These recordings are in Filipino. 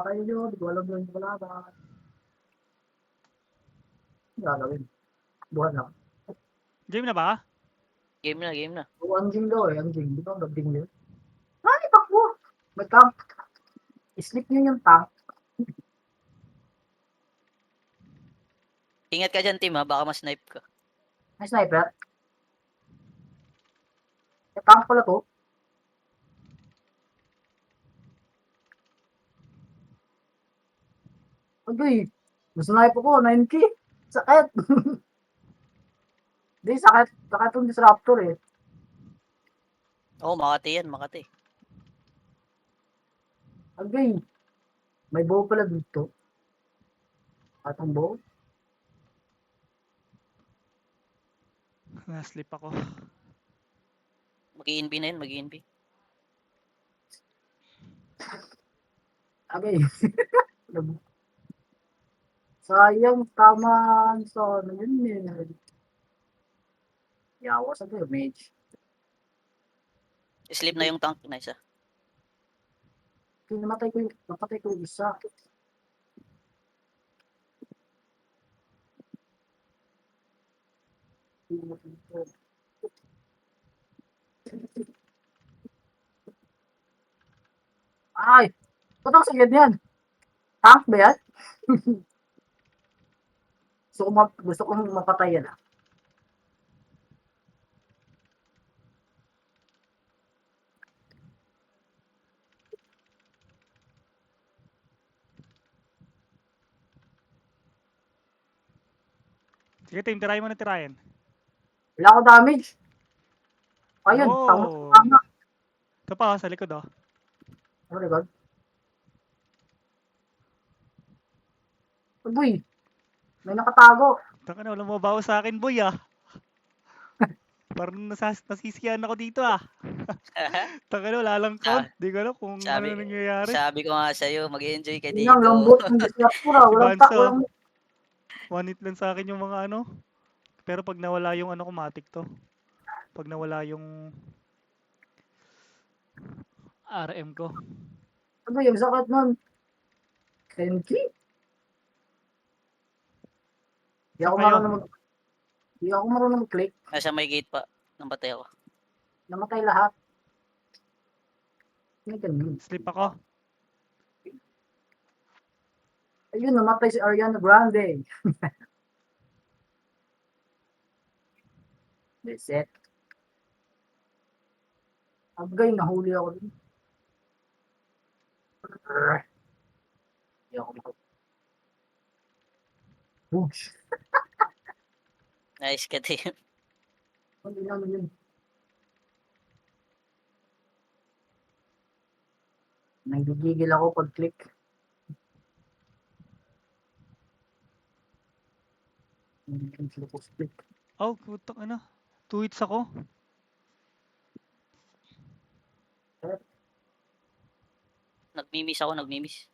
kayo, di ko alam yung kalaban. Ano gagawin? Buwan lang. Game na ba? Game na, game na. O, anjing daw eh, anjing. Di ba ang gabing yun? Ay, pakbo! May tank. Sleep nyo yung tank. Ingat ka dyan, team, ha? Baka ma-snipe ka. May sniper. May tank pala to. Agay, nasnipe ko, 9K. Sakit. Di, sakit. Sakit yung disruptor eh. Oo, Makati yan, Makati. Agay. May bow pala dito. At ang bow. Na-sleep ako. Mag-i-NB na yun, mag-i-NB. Agay. Sayang, tama sa ano yun eh. Yawa sa damage. Sleep na yung tank na isa. Napatay ko yung isa. Ay! Ba't ang sagad yan? Tank ba yan? Gusto kong mapatay yan ah. Sige, team, tirahin mo na tirahin. Wala ako damage. Ayun, Oh! tama. Ito pa, sa likod, oh. Oh my god. Uy, may nakatago. Taka na, walang mabaho sa akin, boy, ah. Parang nasisiyan ako dito, ah. Taka na, wala lang count. Di ko alam kung ano nangyayari. Sabi ko nga sa'yo, mag-enjoy ka Yun ang dito. lambot ng disruptor ah. Si Walang Banso, walang... one hit lang sa akin yung mga ano. Pero pag nawala yung ano ko, matik to. Pag nawala yung RM ko. Ano yung sakit nun? 10K? Di ako Saan kayo? marunong mag... Di ako marunong mag-click. Nasa may gate pa. Namatay ako. Namatay lahat. May ganun. Sleep ako. Ayun, namatay si Ariana Grande. Reset. Agay, nahuli ako dun. Di ako mag... Boosh. Nice ka, team. Hindi naman yun. Nanggigigil ako pag-click. Nanggigigil ako split. Oh, putang ano. 2 hits ako. Nagmimiss ako, nagmimiss.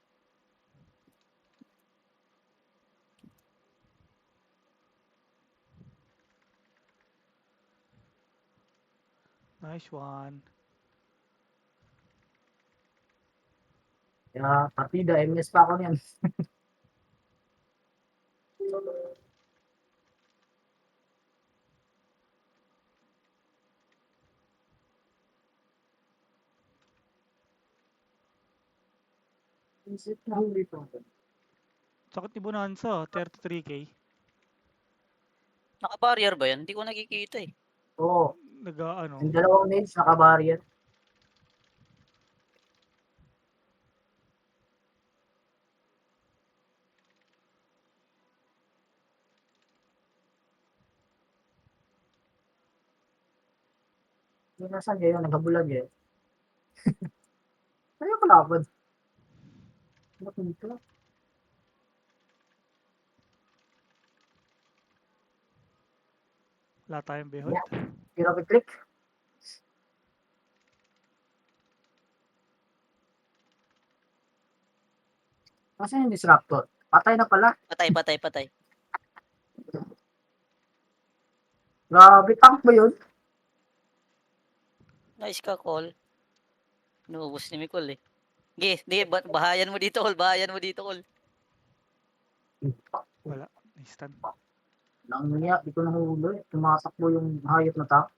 Nice one. Kaya partida, MS pa ako niyan. Isip na huli pa. Sakit ni Bonanza, 33k. Naka-barrier ba yan? Hindi ko nakikita eh. Oo. Ano. Yung dalawang nades naka-barrier. Yung nasan kayo, naghabulag eh. Ano yung kalaban? Ba't dito? Wala tayong behod. Yeah. Pero click. Kasi yung disruptor. Patay na pala. Patay, patay, patay. Grabe, tank ba yun? Nice ka, call. Inuubos ni Micol eh. Sige, bahayan mo dito, Col. Bahayan mo dito, Col. Wala. Instant. Nang niya, di ko nahuli. Tumatakbo yung hayop na tao.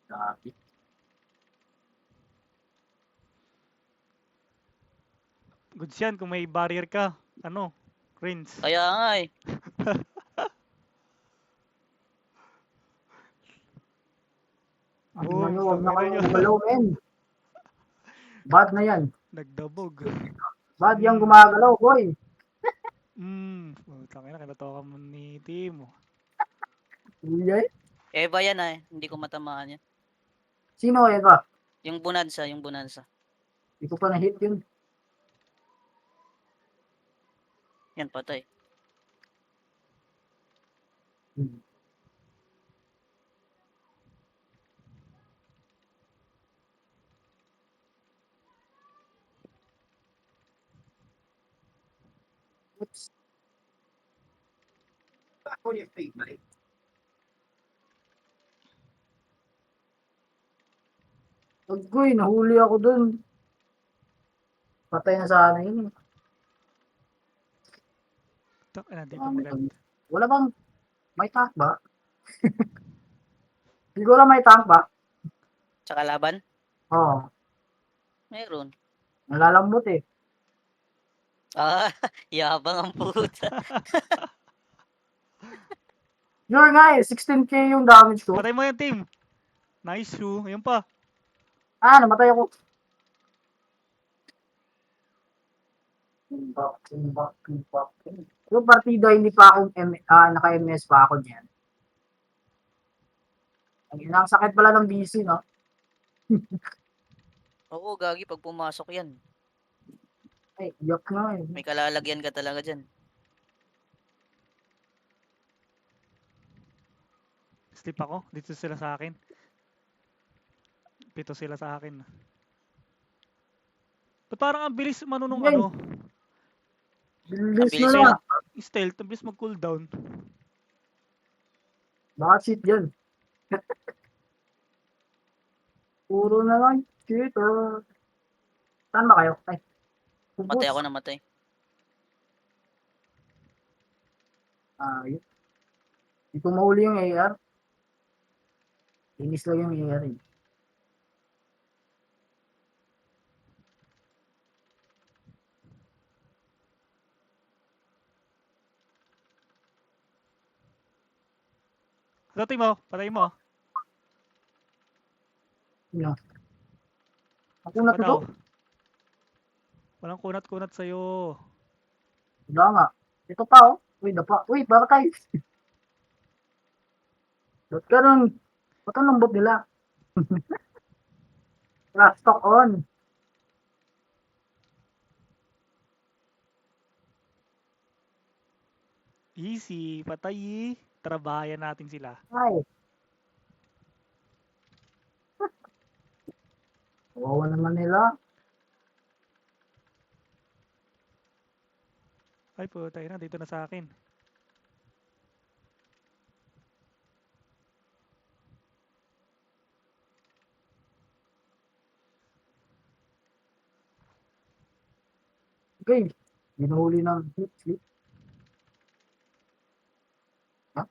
Grabe. Goods yan kung may barrier ka. Ano? Rinse. Kaya nga eh. Ano Boom. nyo, huwag na Tangina kayong nyo. gumalaw, men. Bad na yan. Nagdabog. Bad yung gumagalaw, boy. Tangina, kinatoka mo ni Timo. Uyay. Eva yan ah. Hindi ko matamaan yan. Sino Eva? Yung Bonanza, yung Bonanza. Di ko pa na-hit yun. Yan, patay. Hmm. Oops. Back on your feet, mate. Agoy, nahuli ako dun. Patay na sana yun. Tangina, di pa maganda. Wala bang may tank ba? Hindi ko alam may tank ba? Tsaka laban? Oo. Meron. Nalalambot eh. Ah, yabang ang puta. Sure nga eh, 16k yung damage ko. Patay mo yan, team. Nice shoe. Ayun pa. Ah, namatay ako. Yung partida, hindi pa akong naka-MS pa ako niyan. Ang sakit pala ng BC, no? Oo, gagi pag pumasok yan. Ay, iyak na eh. May kalalagyan ka talaga dyan. Sleep ako. Dito sila sa akin. 7 sila sa akin. Ba't parang ang bilis manunong Yay. ano? Bilis bilis na mo. lang. Stealth. Ang bilis mag-cooldown. Baka cheat yun. Puro na lang cheater. Saan ba kayo? Ay, Matay kubos. ako namatay. Ah, yun. Hindi ko mahuli yung AR. Inis lang yung AR eh. Patay mo. Patay mo. Yun. Ako na to. Pataw. Walang kunat-kunat sa'yo. Wala nga. Ito pa oh. Uy, dapa. Uy, baka tayo. Ba't ka nun? Ba't ang lambot nila? Last stock on. Easy. Patay. Trabayan natin sila. Ay. Wawa naman nila. Ay, putay na. Dito na sa akin. Okay. Ginuhuli ng hit. Ha?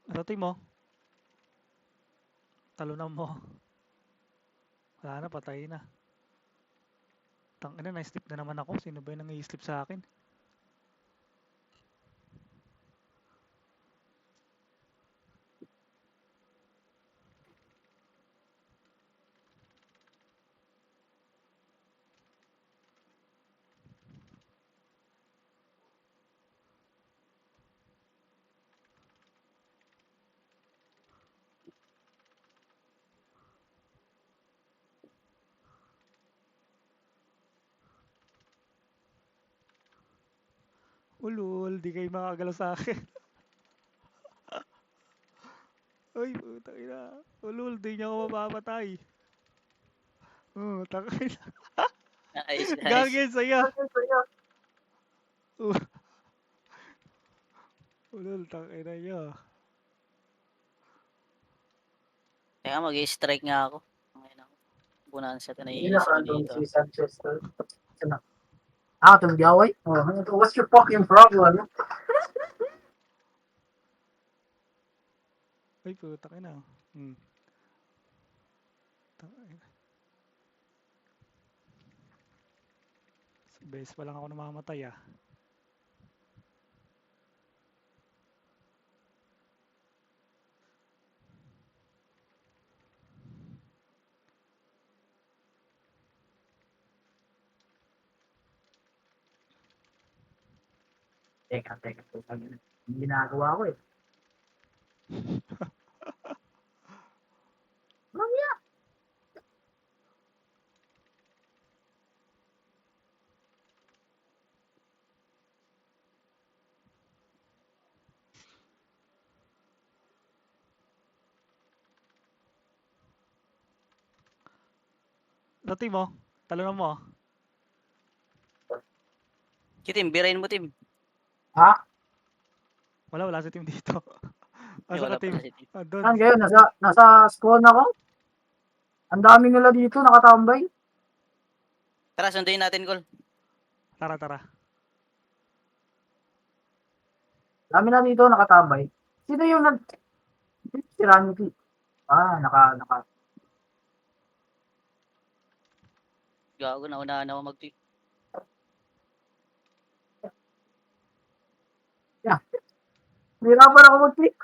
Patay mo. Talunan mo. Wala na. Patay na. Tangina, na-sleep na naman ako. Sino ba yung nang-i-sleep sa akin? Ulul, di kayo makagalaw sa akin. Uy, putang ina. Ulul, di niya ako mapapatay. Tangina. Nice, nice. Gagi, saya. Ulol, tangina niya. Kaya mag-i-strike nga ako. Ngayon ako. Bonanza to, Hindi naiinis ako nakandong dito. si Sanchez. Sana. Tumigaway? Oh, what's your fucking problem? Ay, puta ka na. Tangina. Sa base pa lang ako namamatay ah. Teka. Yung ginagawa ko eh. Mamaya. Sa team mo, talunan mo. Tim, birain mo, Tim. Ha? Wala sa team dito. Ay, Asa wala ka team? pala si Tim. Andun. Saan kayo? Nasa spawn ako? Ang dami nila dito, nakatambay. Tara, sunduin natin, Col. Tara. Dami na dito, nakatambay. Sino yung si Randy? Naka. Gago, naunahan ako mag-click. Hirapan ako mag-click.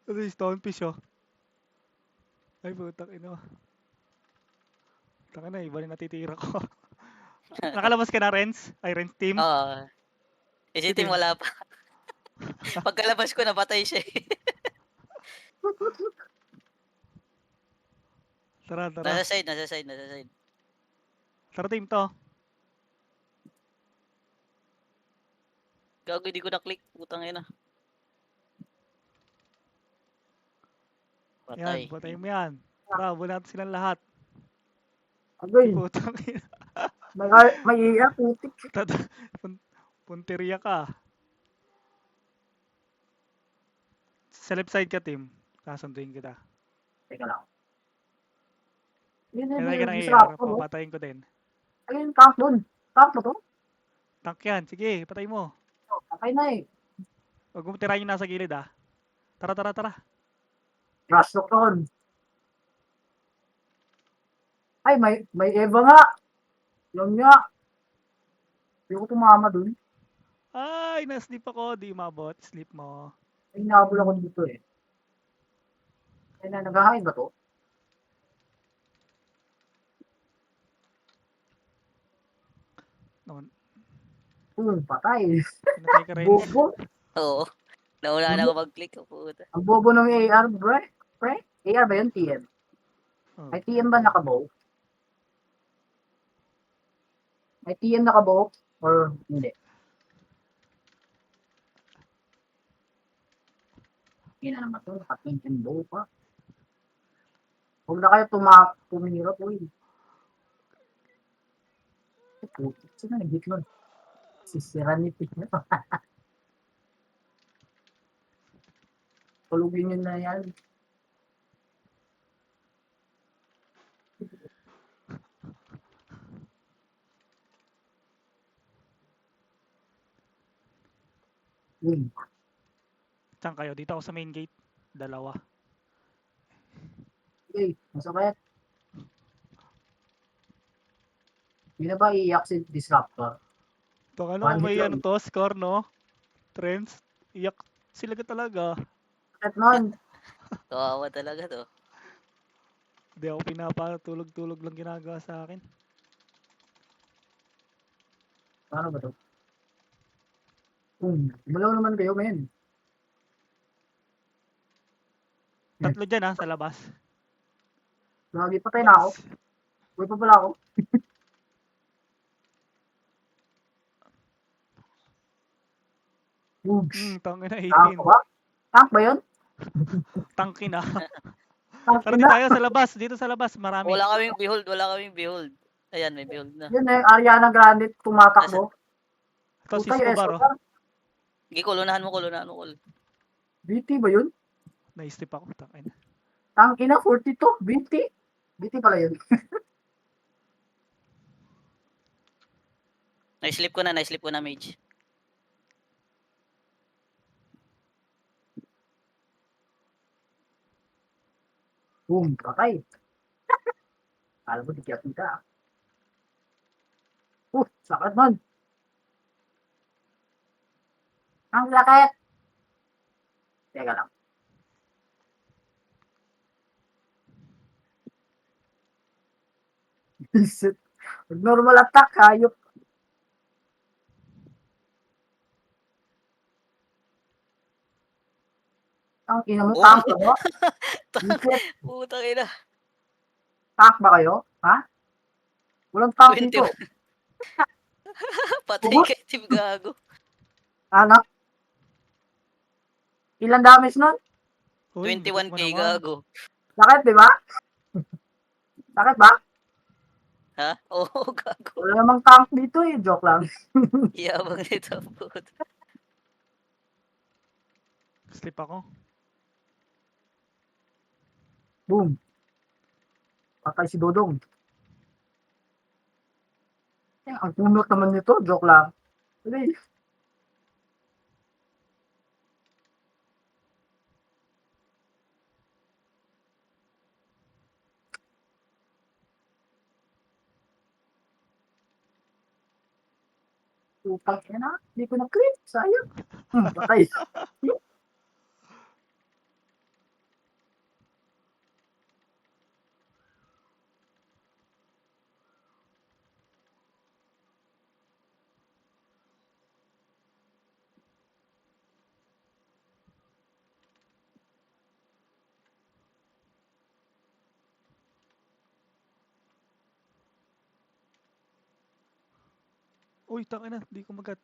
Ano yung stonefish oh. Ay, putang ina. Taka na, iba na natitira ko. Nakalabas ka na, Renz? Ay, Renz team? Oo. Eh, si Si Tim Tim. wala pa. Pagkalabas ko, napatay siya eh. Tara. Nasa side. Tara team to. Gago, hindi ko na-click. Putang ina. Patay. Yan, patay mo yan. Tara, natin silang lahat. Agoy, Putang ina. may iya, putik. Punteriya ka. Sa left side ka, team. Kasunduin kita. Teka lang. Yun Kaya ka ng AR, disrupt ko. papatayin ko din. Ayun, tank dun. Tank mo to? Tank yan, sige, patay mo. Okay na eh. Huwag mo tirahin yung nasa gilid ah. Tara. Rush lock doon. Ay, may Eva nga. Yun nga. Hindi ko tumama dun. Ay, na-sleep ako. Di umabot. Sleep mo. Ay, nahabol ako dito eh. Ay, naghahain ba to? Noon. Patay. Pinatay ka rin. Bobo. Oo. Naunahan ako mag-click. Oh, puta. Ang bobo ng AR, pre. AR ba yun? TM? Oh, May TM ba nakabow? May TM nakabow? Or hindi? Hindi na naman to. Nakatingin bow pa. Huwag na kayo tumira po eh. Putik. Sino nag-hit nun? Si Serenity. Tulugin nyo na yan. Yun. saan kayo? Dito ako sa main gate. Dalawa. Okay, masakit. Hindi na ba iiyak si Disruptor? Ito ano, One may hit ano lang. to, score no? Trends. Iyak sila ka talaga. At nun, Kawawa talaga to. Hindi ako pinapatulog-tulog lang ginagawa sa akin. paano ba to? Malaw naman kayo, men. Tatlo dyan ha, sa labas. Lagi patay na ako. Uy pa pala ako. Tangin na Tank 18. ba? Tank ba yun? Tangkin na. Ang Tara ina. di tayo sa labas. Dito sa labas. Marami. Wala kaming behold, wala kaming behold. Ayan, may behold na. Yun eh, Ariana Grande tumatakbo. Ito si Puta yung Escobar, oh. SOR. Sige, kulunahan mo, kulunahan mo. BT ba yun? Naistip ako. Tangin. Ang ina, 42. BT. BT pala yun. Naislip ko na, mage. Boom, patay. Alam mo, di kaya kita. Sakit man. Ang sakit. Teka lang. Visit. Normal attack, hayop. Ang ina mo, Oh. tank ka ba? Visit. Putang ina. Tank ba kayo? Ha? Walang tank 20. dito. Patay Ubus? ka, team gago. Anak. Ilan damage nun? Uy, 21k bitik mo naman. gago. Sakit, di ba? Sakit ba? Ha? Oo, gago. Wala namang tank dito eh. Joke lang. Yabang nito, puto. Sleep ako. Boom. Patay si Dodong. Ang punot naman nito. Joke lang. Really? Putang ina. Hindi ko na-crit. Sayang. Patay. Uy, tangin na. Di ko magat.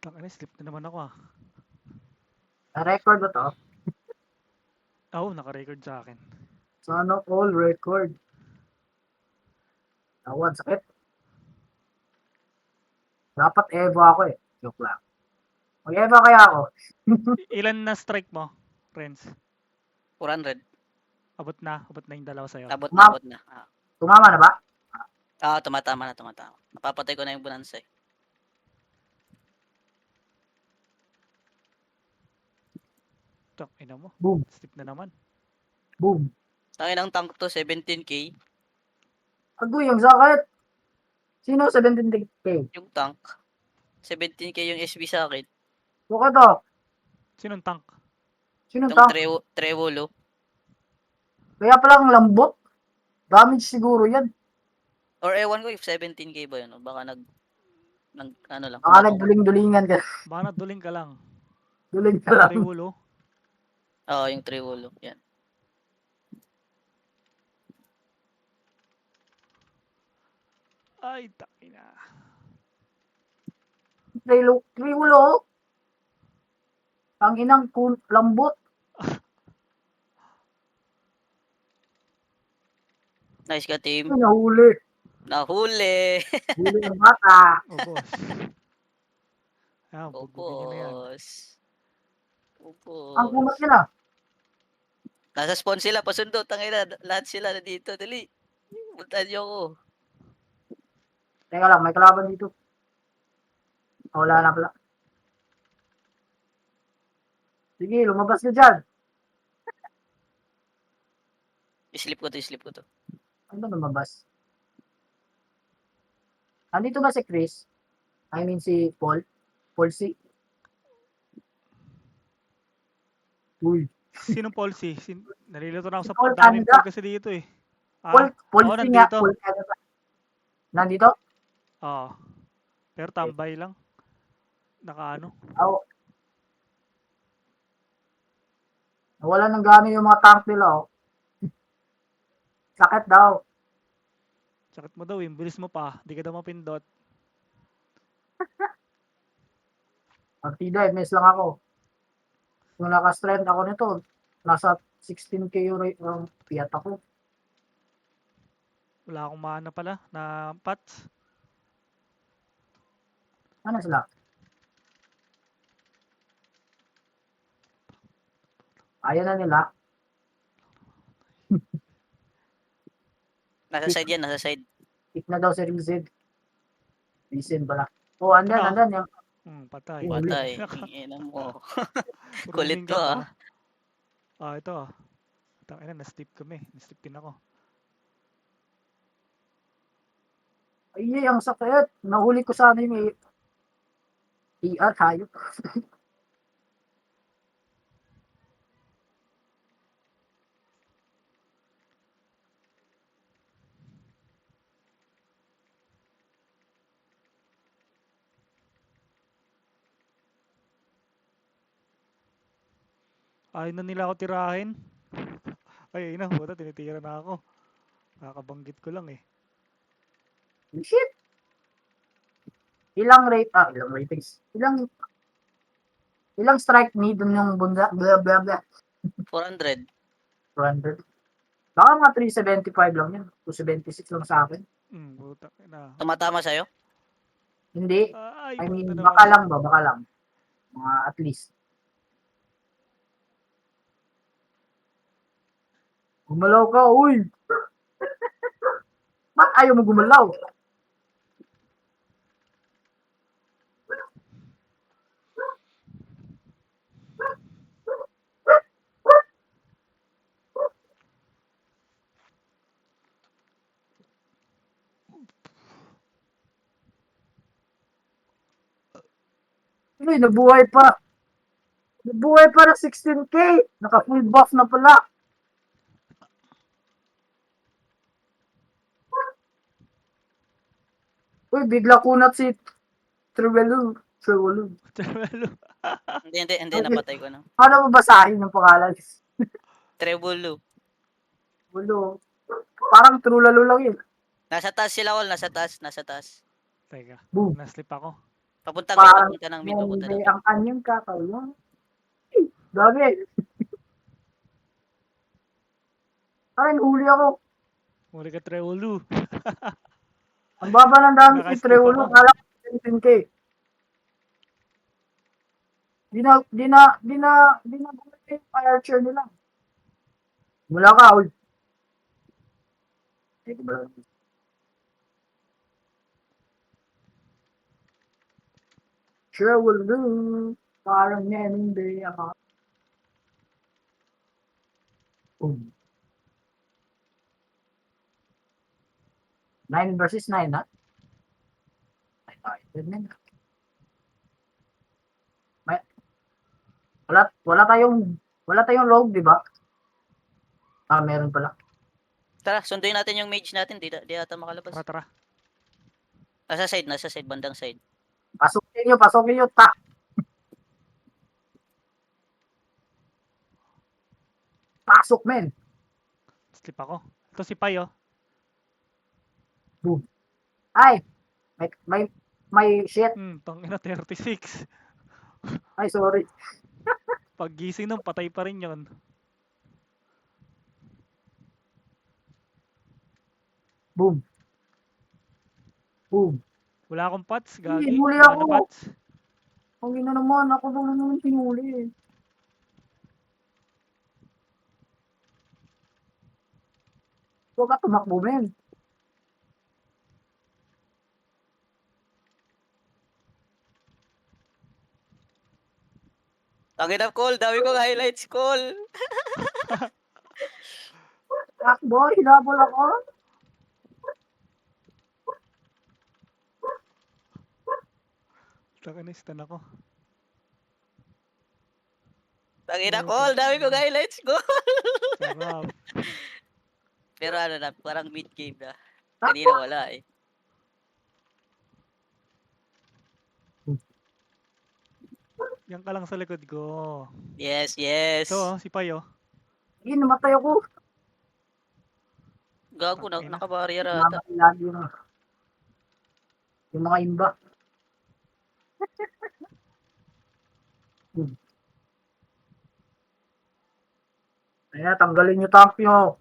Tangin na, sleep na naman ako ah. Na-record ba to? Oo, naka-record sa akin. Sana all record. Tawad, sakit. Dapat Evo ako eh. Joke lang. Mag-Evo kaya ako. Ilan na strike mo, friends? 400. Abot na yung dalawa sa'yo. Abot na, Ma'am. abot na. Tumama na ba? Tumatama na. Napapatay ko na yung bonanza eh. Tangina mo. Boom. Sleep na naman. Boom. Tangin ang tank to, 17k. Agoy, ang sakit. Sino 17k? Yung tank. 17k yung SB sa akin. Buka to. Sinong tank? Sino Yung tank? Trewolo. Kaya palang lambot. Damage siguro yan. Or ewan ko if 17k ba yun. O baka ano lang. Baka nagduling-dulingan ka. Baka naduling ka lang. Duling ka lang. Triwulo. Oo, yung Trewolo. Yan. Ay, takina. Triwulo. Ang inang lambot. Nice ka, team. Ay, nahuli. Nahuli. Huli ng bata. Oh, boss. Ayan, bugbugin nyo na yan. Ang kunot Upos. nila. Nasa spawn sila, pasundo. Tangina, lahat sila na dito. Dali. Puntahan niyo ako. Teka lang, may kalaban dito. Wala na pala. Sige, lumabas ka dyan. Islip ko to. Ano ba lumabas? Andito ba si Chris? I mean si Paul? Paul C? Uy. Sinong policy? Nalilito na ako Si sa Paul daming Canada. Paul kasi dito eh. Paul Oo, C nga. nandito. Paul Canada. Nandito? Oo. Pero tambay lang. Nakaano. Oo. Wala nang gano'n yung mga tank nila, oh. Sakit daw. Sakit mo daw, bilis mo pa. Di ka daw mapindot. Partida, MS lang ako. Kung naka-strength ako nito, nasa 16k yung piyat ako. Wala akong mana pala na pots. Ano sila? Ayaw na nila. Nasa side yan, nasa side. Pick na daw si Rizid. Rizid pala. Oh, andan, Ah. andan. Yung Patay. Huli. Patay. Ina mo. Roaming Kulit to, ka pa. Ito ah. Tangina, na-sleep kami. Na-sleep din ako. Ay, ang sakit. Nahuli ko sana yung ER, hayop. Ayaw na nila ako tirahin. Ay, ina, puta, tinitira na ako. Kakabanggit ko lang eh. Shit. Ilang ratings. Ilang strike need dun yung bunda, blah, blah, blah. 400. 400. Baka mga 375 lang yun. 276 lang sa akin. Puta, ina. Tumatama sa'yo? Hindi. Ay, I mean, puta naman. baka lang ba? Baka lang. Mga at least. Gumalaw ka, uy! Ba't ayaw mo gumalaw? Uy, nabuhay pa. Nabuhay pa ng 16k. Naka full buff na pala. Uy, bigla kunat si Trevelu. Trevelo. Hindi, napatay ko na. Paano mabasahin yung pangalan? Trebulu. Ulo. Parang true lalo lang yun. Nasa taas sila all, nasa taas. Teka, Boom. na-sleep ako. Papunta ng mid, Parang papunta ng mid, papunta ng mid. ang anyong kakaiwan. Dami. Ay, huli ako. Muli ka Trevelo. Ang baba ng dami si Naka-skip Treulo. ako. Kala ko 17k. Di na bumalik yung fire chair nila. Wala ka, uy. Teka ba? Sure will do. Parang yan, hindi ako. Boom. 9 versus 9, ha? Ay, ganun. Wala tayong log, di ba? Ah, meron pala. Tara, sunduin natin yung mage natin. Di ata makalabas. Tara. Nasa side, bandang side. Pasukin nyo, Pasok, men. Sleep ako. Ito si Pai, oh. Boom. Ay, may shit. Tangina, 36. Ay, sorry. Pag gising nun, patay pa rin yun. Boom. Boom. Wala akong pots, gagi. Huli Wala ako. na pots. Ang ina naman, ako naman tinuli eh. Huwag ka tumakbo, men. Tangin na call, dami kong highlights call. Takbo, hinabol ako. Tangina, stun ako. Tangin na call, dami kong highlights call. Sarap. Pero ano na, parang mid game na. Kanina wala eh. Yan ka lang sa likod ko. Yes. Ito, oh, si Pai, oh. Sige, namatay ako. Gago na Tangina. naka-barrier ata. Namatay lagi yung mga imba. Ayan, tanggalin nyo tank nyo.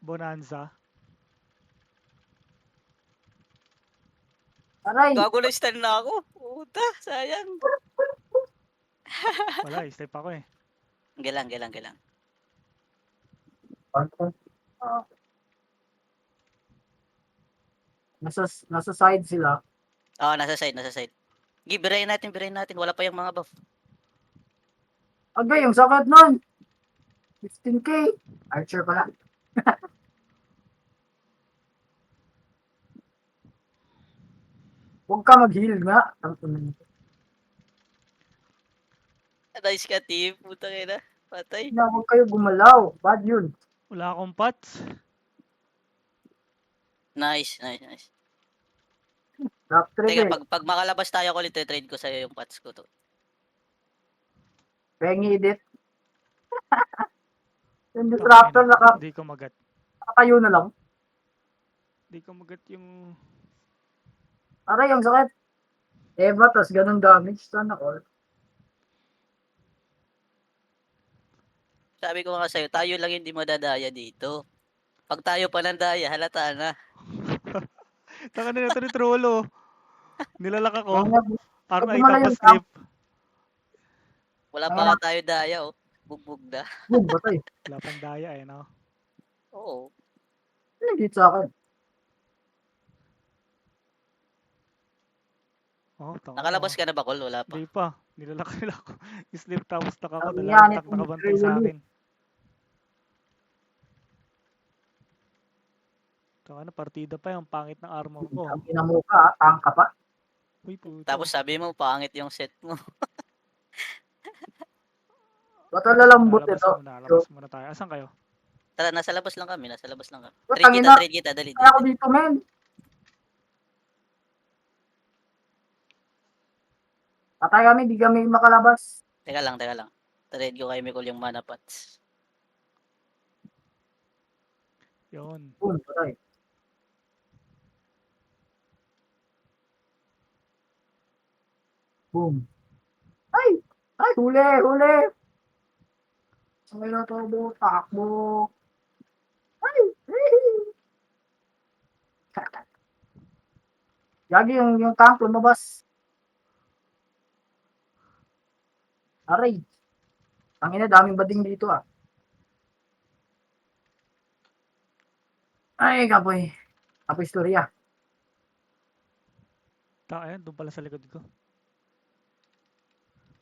Bonanza. Aray, Gago na stun na ako. Puta, sayang. Wala, step ako eh. Gilang, gilang, gilang. Ah. Nasa side sila. Oo, nasa side, nasa side. Gi, birayin natin, birayin natin. Wala pa yung mga buff. Agay, yung sakit nun. 15k. Archer pala. Huwag ka mag-heal nga. Nice ka, team. Puta kayo na. Patay. Huwag kayo gumalaw. Bad yun. Wala akong pots. Nice, nice, nice. Top 3 Teka, eh. pag makalabas tayo ulit, trade ko sa'yo yung pots ko to. Pengi edit. Yung disruptor Di ko magat. nakatayo na lang. Di ko magat yung... Aray, yung sakit. Eva, tas ganun damage. Sana all. Sabi ko nga sa'yo, tayo lang hindi madadaya dito. Pag tayo pa nandaya, halata na. Taka na ito ni Trollo. Nilalak ako. Pag RI gumala tapos yung tank, sleep. Wala Ang pa ina. nga tayo daya, oh. Bugbog na. boom, batay. Wala pang daya eh, no? Oo. Hindi sa akin. Oh, taka Nakalabas ka na ba, Col? Wala pa. Di pa. Nilalak nila ako. Sleep tapos tak ako. Ang Dalawang iyanit tak mo, nakabantay sa Trewally. akin. Taka na, partida pa yung pangit ng armor ko. Ang ina mo ka, tank ka pa. Uy, puto. Tapos sabi mo, pangit yung set mo. Ba't lalambot ito? Labas muna tayo. Asan kayo? Tara, nasa labas lang kami, nasa labas lang kami. Ba't Trade ang kita, ina? trade kita, dali, Kaya ako dali. dito, men. Patay kami, di kami makalabas. Teka lang, teka lang. Trade ko kay Mikol yung mana pots. Yun. Boom, patay. Boom. Ay! Ay, huli, huli! Ang ina to, bo, takbo. Ay! Yagi yung tank lumabas. Aray. Ang ina, daming bading dito ah. Ay, kapoy. Kapoy istorya. Taka yan, doon pala sa likod ko.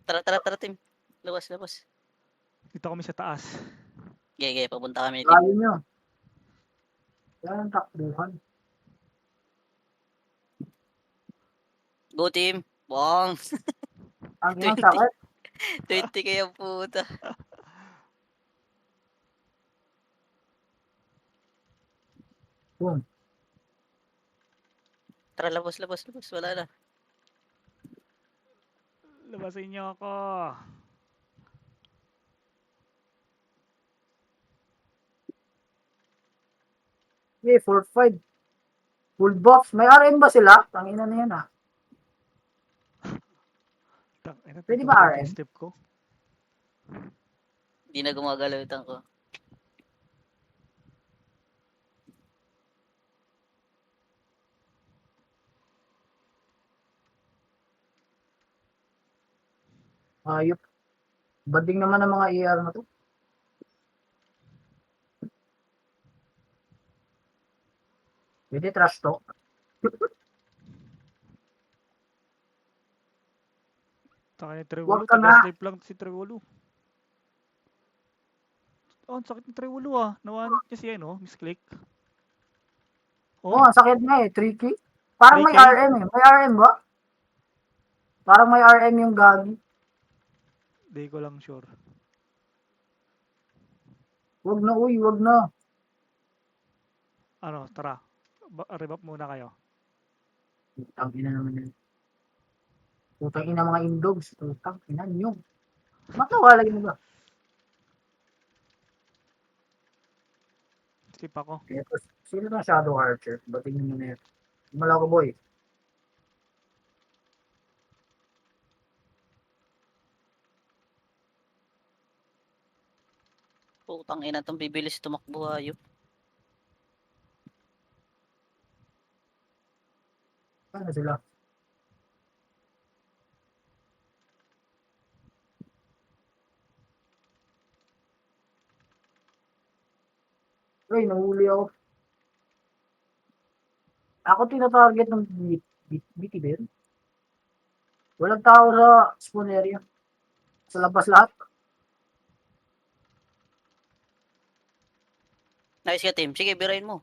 Tara, tara, tara, team. Labas, labas. Dito kami sa taas. Gege, papunta kami, team. Layo nyo. Yan ang takbuhan. Go, team. Bong. Ang ina, 20. sakit. 20 kayo, puta. Boom. Tara, labas, labas, labas. Wala na. Labasin niyo ako. Okay, 4-5. Full buff. May RM ba sila? Tangina na yan ah. Pwede ba Tutulog RM? yung step ko. Hindi na gumagalaw yung tank ko. Ayop. Bading naman ang mga ER na to. Pwede trash talk. Taka ni Trewolo. Huwag ka na. Taga-sleep lang si Trewolo. Oh, ang sakit ni Trewolo ah. Nawanit niya si ano, misclick. Oo, ang sakit nga eh. Tricky. Parang may 3K? RM eh. May RM ba? Parang may RM yung gagi. Di ko lang sure. Huwag na, uy. Huwag na. Ano, tara. Rebap muna kayo. Putang ina naman yun. Putang ina mga indogs. Putang ina nyo. Matawalay mo ba? Sleep ako. Ito, sino na Shadow Archer? Batingin mo na yun. Wala ko, boy. Putang ina tong bibilis tumakbo hayop. Ano sila? Uy, nahuli ako. Ako tinatarget ng BT ba yun? Walang tao sa spawn area. Sa labas lahat. Nice ka, team. Sige, birain mo.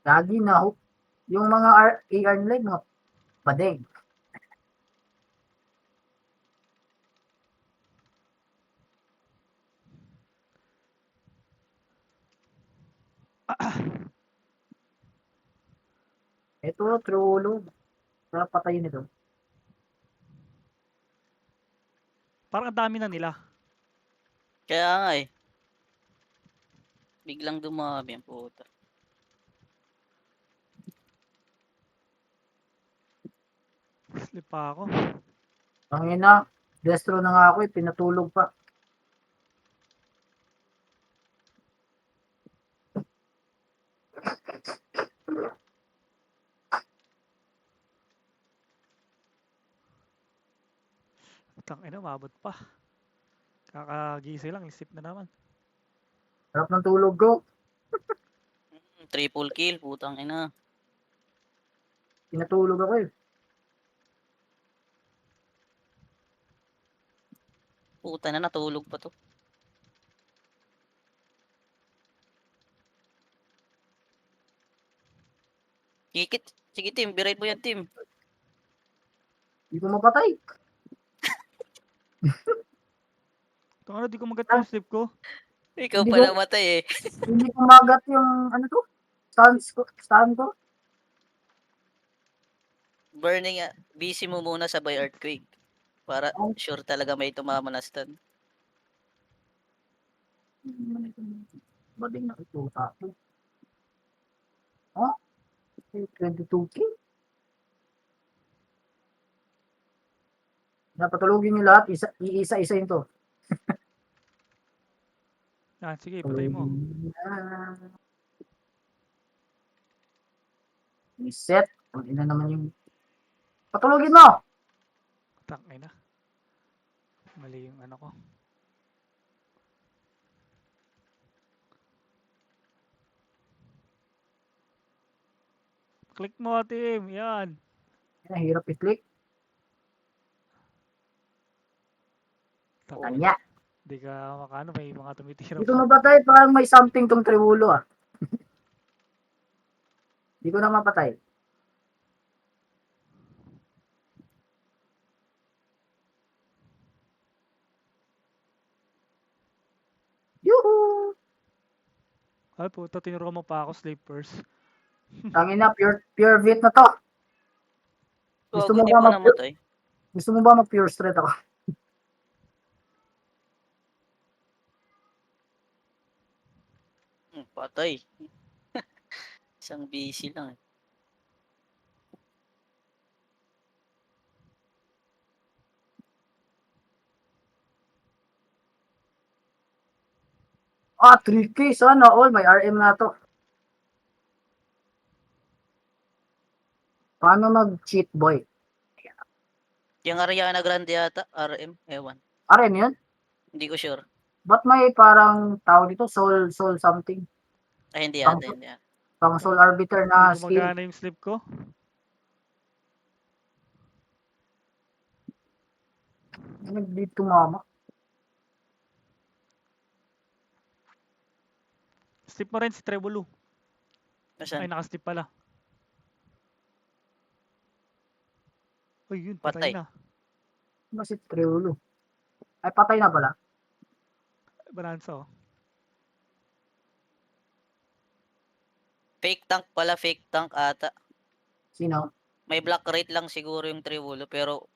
Lagi na hook. Yung mga AR nila, mga padeng. Ito, trolo. Sarap patayin ito. Parang ang dami na nila. Kaya nga eh. Biglang dumami ang puta. Sleep pa ako. Ang ina, destro na nga ako eh, pinatulog pa. Tangina, umabot pa. Kakagising lang, sleep na naman. Sarap ng tulog ko. Triple kill, putang ina. Pinatulog ako eh. Puta na, natulog pa to. Kikit. Sige, team. Birain mo yan, team. Hindi ko mapatay. Tangina, di ko magat yung sleep ko. Ikaw Hindi pa ko- namatay eh. Hindi ko magat yung ano to. Stand ko. Burning, busy mo muna sabay earthquake. Para sure talaga may tumama na stun. Bading na ito tapo. Oh, 22K. Napatulogin nyo lahat. Iisa-isa yun to. Yan, sige, patay mo. Reset. Kung ina naman yung... Patulogin mo! Tangina. Mali yung ano ko. Click mo, team. Yan. Hirap i-click. Tangina. Kanya. Di ka makano, may mga tumitira Hindi ko pa. mapatay. Parang may something tong triwulo ah. Hindi ko na mapatay. Yuhu! Ay, puta, tinuro mo pa ako, sleepers. Tangina, pure vet na to. Gusto Gago, mo di ba pa namatay. Gusto mo ba mag-pure straight ako? Patay. Isang busy lang eh. Ah, 3K. Sana all. May RM na to. Paano mag-cheat boy? Yung Ariana Grande yata, RM, ewan. RM yun? Hindi ko sure. Ba't may parang tawag dito? Soul something. Ay, hindi Pang, yata, hindi yata. pang soul arbiter na Hindi skill. gumagana yung sleep ko. Nag-beat tumama. Sleep mo rin si Trebolo. Nasaan? Ay, nakasleep pala. Uy, yun, Patay. patay na. Ano si Triulo? Ay, patay na pala. Balansa, oh. Fake tank pala, fake tank ata. Sino? May block rate lang siguro yung Triwulo, pero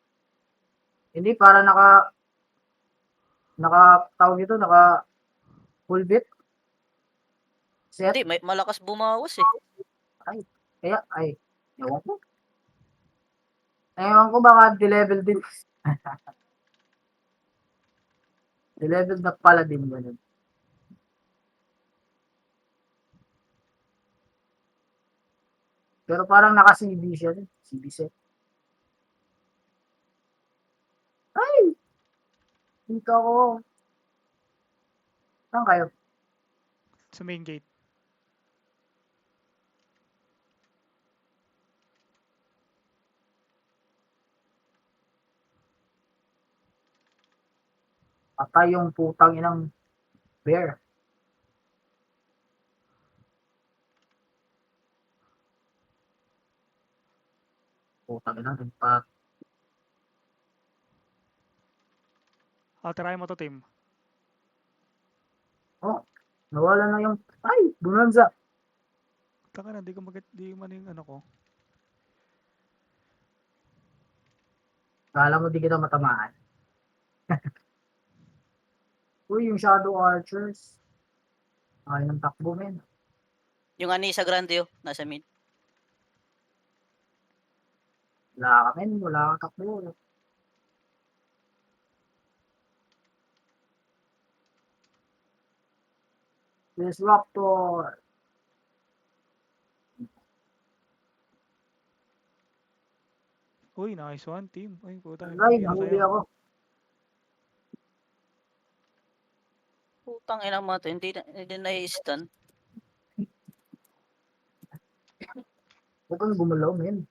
Hindi, para tawag dito, naka full bit. Set. Hindi, may malakas bumawas eh. Kaya, ewan ko. Ewan ko baka di-level din. Di-level na pala din ganun. Pero parang naka-CB siya. CB set. Ay! Dito ako. Saan kayo? Sa main gate. Patay yung putang inang bear. Putang inang impact. Tirahin mo to, team. Oh, nawala na yung... Ay! Bonanza! Taka na, di man yung ano ko. Kala mo di kita matamaan. Uy, yung Shadow Archers. Ay, ng takbo, men. Yung Anisa Grande nasa mid. Wala ka, men. Wala kang takbo. Disruptor. Uy, nice one, team. Uy, puta, Ay, MVP na nahuli kayo. ako. Putang ina mo to, hindi na-stun. Huwag kang gumalaw, men.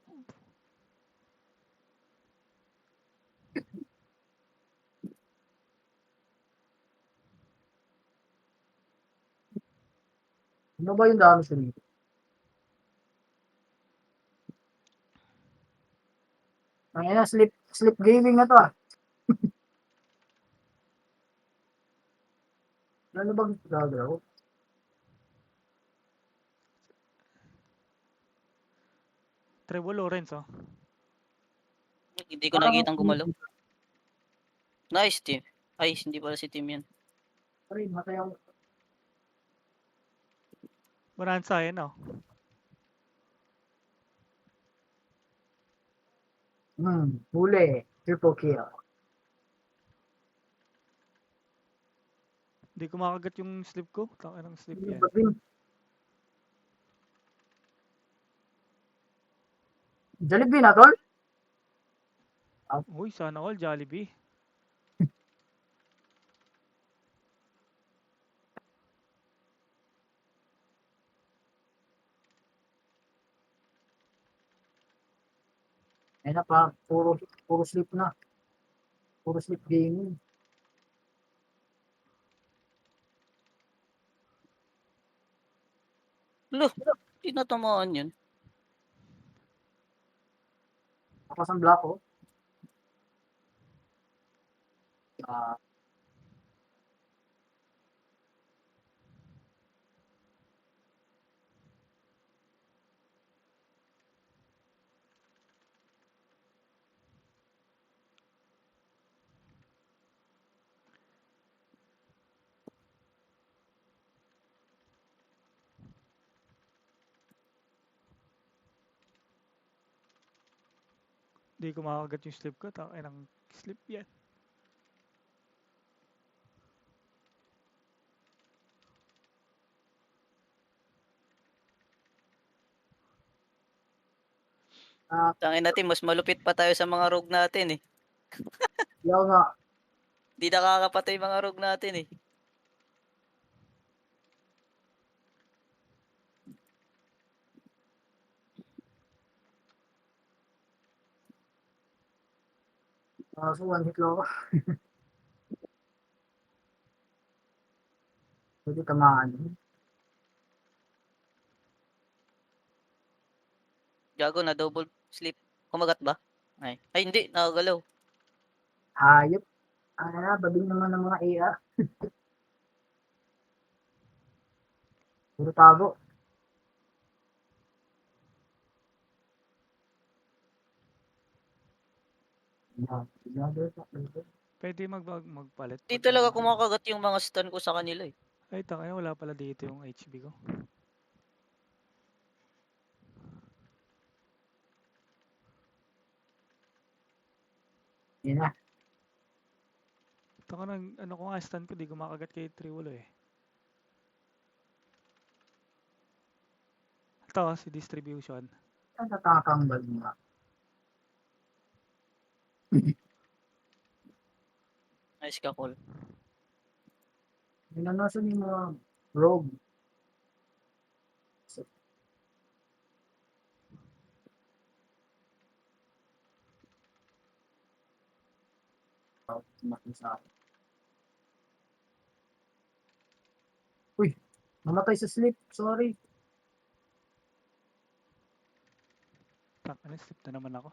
Ano ba yung damage ko dito? Ang ina, sleep gaming na to ah. Ano bang gagawin? Trevor Lawrence, oh. Hindi ko nakikitang gumalaw. Nice team. Ay, hindi pala si team yan. Ay, matay ako. Bonanza, yun, oh. Huli. Triple kill. Hindi ko makagat yung slip ko. Taka ng slip yan. Ba't din? Jollibee na, tol? Uy, sana all, Jollibee. Ayun na pa, puro sleep na. Puro sleep gaming. Lo, hindi natamaan yun. Tapos ang black ko. Ah, Hindi ko makagat yung slip ko. Taka ng slip yan. Tangin natin, mas malupit pa tayo sa mga rogue natin eh. yaw nga. Di nakakapatay mga rogue natin eh. So, one hit lang ako. Pwede tamaan. Gago na double sleep. Kumagat ba? Ay hindi, nakagalaw. Hayop. Babing naman ng mga AR. Puro tago. Pwede magpalit. Di Pag, talaga ano. kumakagat yung mga stun ko sa kanila eh. Ay, taka wala pala dito yung HB ko. Yun na. Ito ka ng ano ko nga, stand ko, di kumakagat kay Triwolo eh. Ito, si distribution. Ang natatambal mo nga. Nice ka, Cole. Minanasan yung mga rogue. Tumakin sa akin. Uy, namatay sa sleep. Sorry. Tak, ano, slip na naman ako.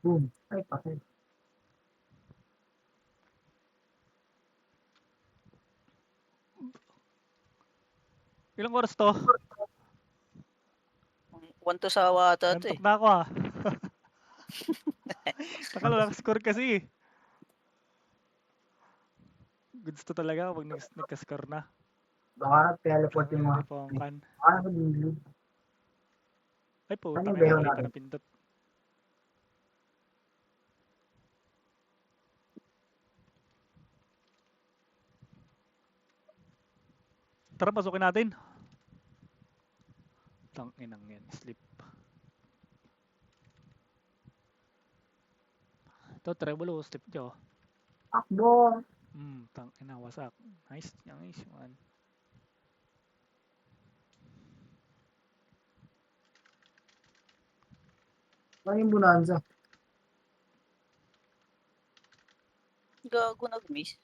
Boom. Ay, patay. Ilang oras to? 1 to sa ata to Nantok eh. na ako ah. Takal, walang score kasi eh. Goods to talaga pag nagka-score na. Baka teleport yung mga. Pongkan. Ano ba yung lead? Ay po, Ano yung tangin beho na, mali pa natin? na pindot. Tara, pasukin natin. Tanginang yan, slip. Ito, treble o slip nyo. Akbo. Tangina, wasak. Nice, nice one. Ano yung bonanza? Gago nag-miss.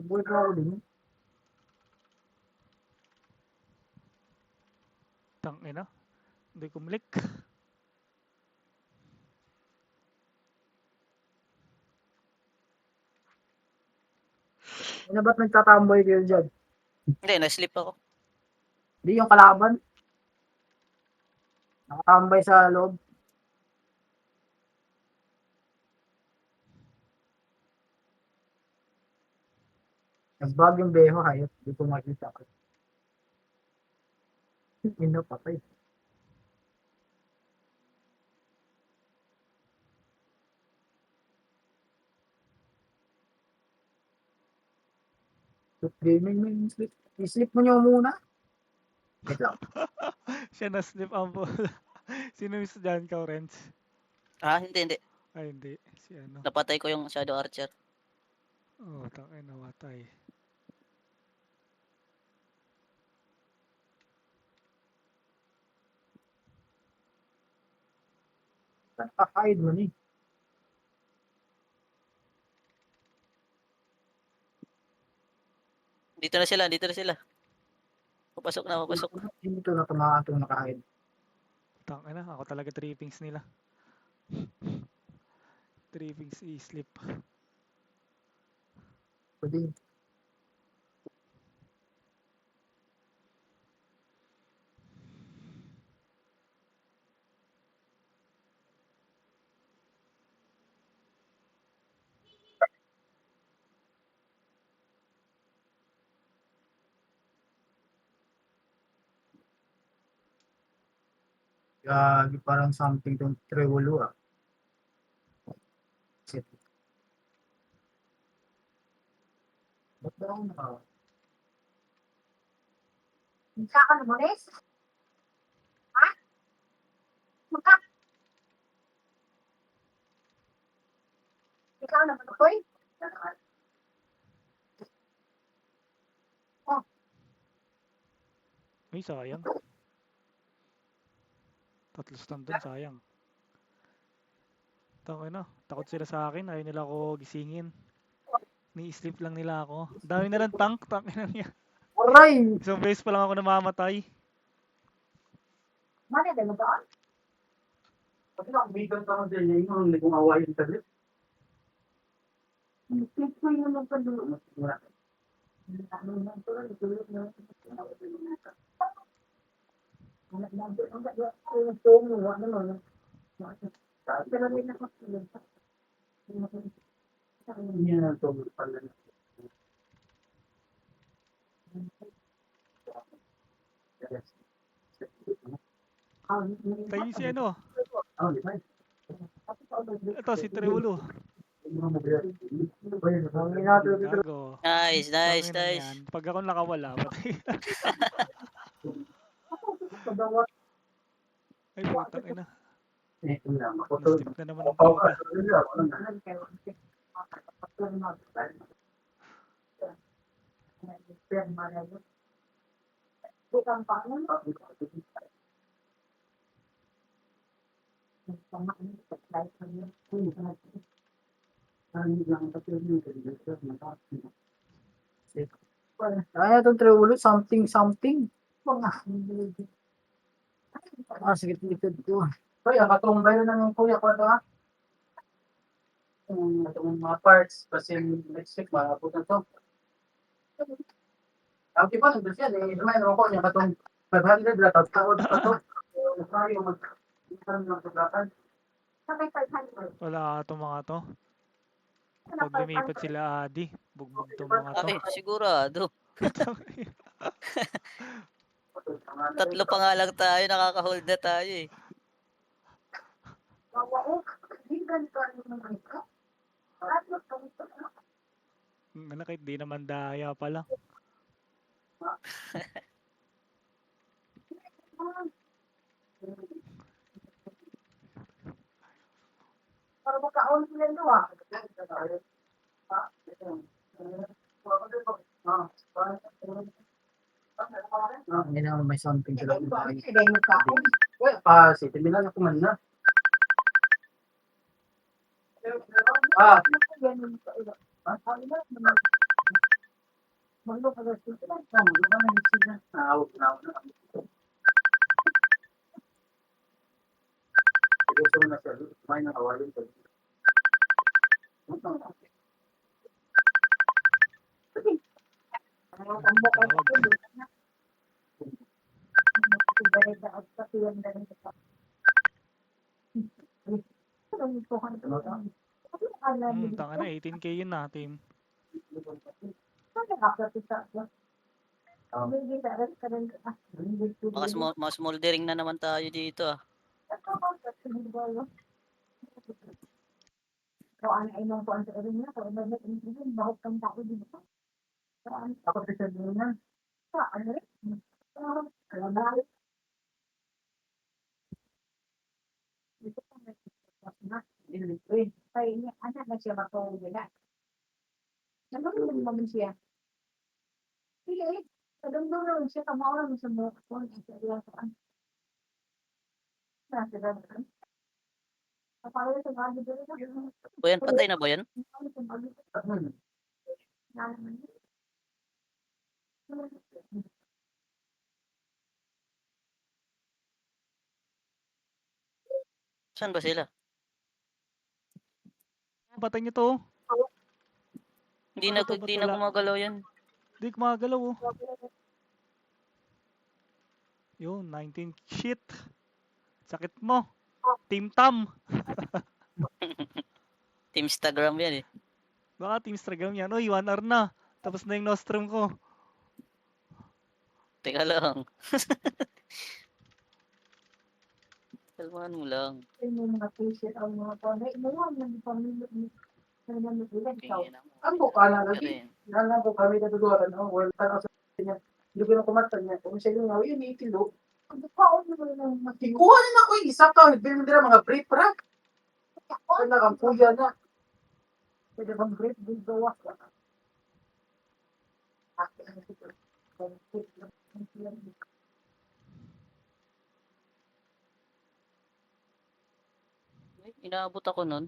Subuhin ko ako din. Tangina. Hindi kumlik. Ano ba't nagtatamboy kayo dyan? Hindi, na-slip ako. Hindi yung kalaban. Nakatambay sa loob. Nagbag yung beho, hayop. Hindi ko makita ko. Ino, patay. Sleep gaming, may sleep. I-sleep mo nyo muna. Wait lang. Siya na slip ang ball. Sino miss dyan, Kaurens? Ah, hindi. Ay, hindi. Si ano. Napatay ko yung Shadow Archer. Oh, tangina, watay. Nakakaid mo ni. Dito na sila. Papasok na. Hindi to na tumakan itong nakaid. Tangina, ako talaga trippings nila. Trippings i-slip. Pwede. Gagi, parang something tong Trewolo ah. Shit. Ba't ba ako naka... Magka ka na, Boris? Ha? Magka? Ikaw na ba, Toy? Ay, sayang. Tatlo stand dun, sayang. Tangina, takot sila sa akin. Ayaw nila ako gisingin. Ni-sleep lang nila ako. Dami na lang tank. Tangina niya. Aray! Isang beses pa lang ako namamatay. Mali, dalawa ba? Kasi nakabigan pa ako dyan yung hindi kong awayin sa lip. Click ko yung nagpadulong. Wala. Pero may nakapulog. Hindi na tumulong pala. Tayo si ano? Oh, di ba? Ito, si Treulo. Gago. Nice, nice, Tangina nice. yan. Pag ako nakawala, patay. Ay, putang ina. Na-strip na naman ng puta. Bukan Pak Nun. Kaya itong Treulo, something, something. Ah, sige, likod ko. Kuya, katumbay na ng kuya ko ito ha. Itong mga parts, kasi next week, makapot na to. Ang iba, nandun siya, may ko niya, katong 500 na, tapos taon pa to. Tayo, mag-isang ng paglakan. Sampai 500. Wala itong mga to. Pag lumipat sila Adi, bugbog tong mga to. Ay, sigurado. Tatlo pa nga lang tayo, nakaka-hold na tayo eh. Bawa oh, hindi ganito ano naman ito. Tatlo kami ito. Ano kahit di naman daya pala. Para makaon sila dua. Hindi na may something sila. Hindi mo kaon. Well, si Timilan ako man na. Ah, Ganun ka ilo. Ang ilo naman. Malo ka na sila. naawag na ako na. Gusto mo na siya, may nakawalin ko. Ang mukha ko Tawag. doon. Balik na at katuyan na rin ito. Ang mukha ko doon. Tanga na, 18k yun na, team. Mas smoldering na naman tayo dito ah. Kung ano ay nung kuwan sa rin niya, kung ano yung bahot kang tao dito. Ako si Timilan. Ano rin? Ano ba? Dito pa may kaya niya, anak na siya matulog nila. Nalulog naman siya. Pili, kadang-dang naman siya, kamawa naman sa mga kuwan. Sa ilang kuwan. Nasa dadan. Kapalo sa mga dito rin. O yan, patay na ba yan? Saan ba sila? Patay niyo to. Hindi Ano na, to, ba't hindi na wala? gumagalaw yan. Di kumagalaw oh. Yun, 19. Shit. Sakit mo. Team Tam. Team Instagram yan eh. Baka Team Instagram yan. Uy, 1 hour na. Tapos na yung nostrum ko. Teka lang. Kalmahan mo lang. Yung mga t-shirt ang mga pamay. Naman ng pamilya mo. Naman ng ilan. Tingin ako. Ang bukala Pero lagi. yun. Nana ko kami na duduwa no. Well, tanaw sa niya. Hindi ko na kumatan niya. Kung siya yung ngawi, yun itilo. Ang kaon mo lang ng Ikuha na ako yung isa ka. Nagbili mo nila mga brief ra. Kaya nakampuya na. pwede bang grade din gawa ka. Inaabot ako nun.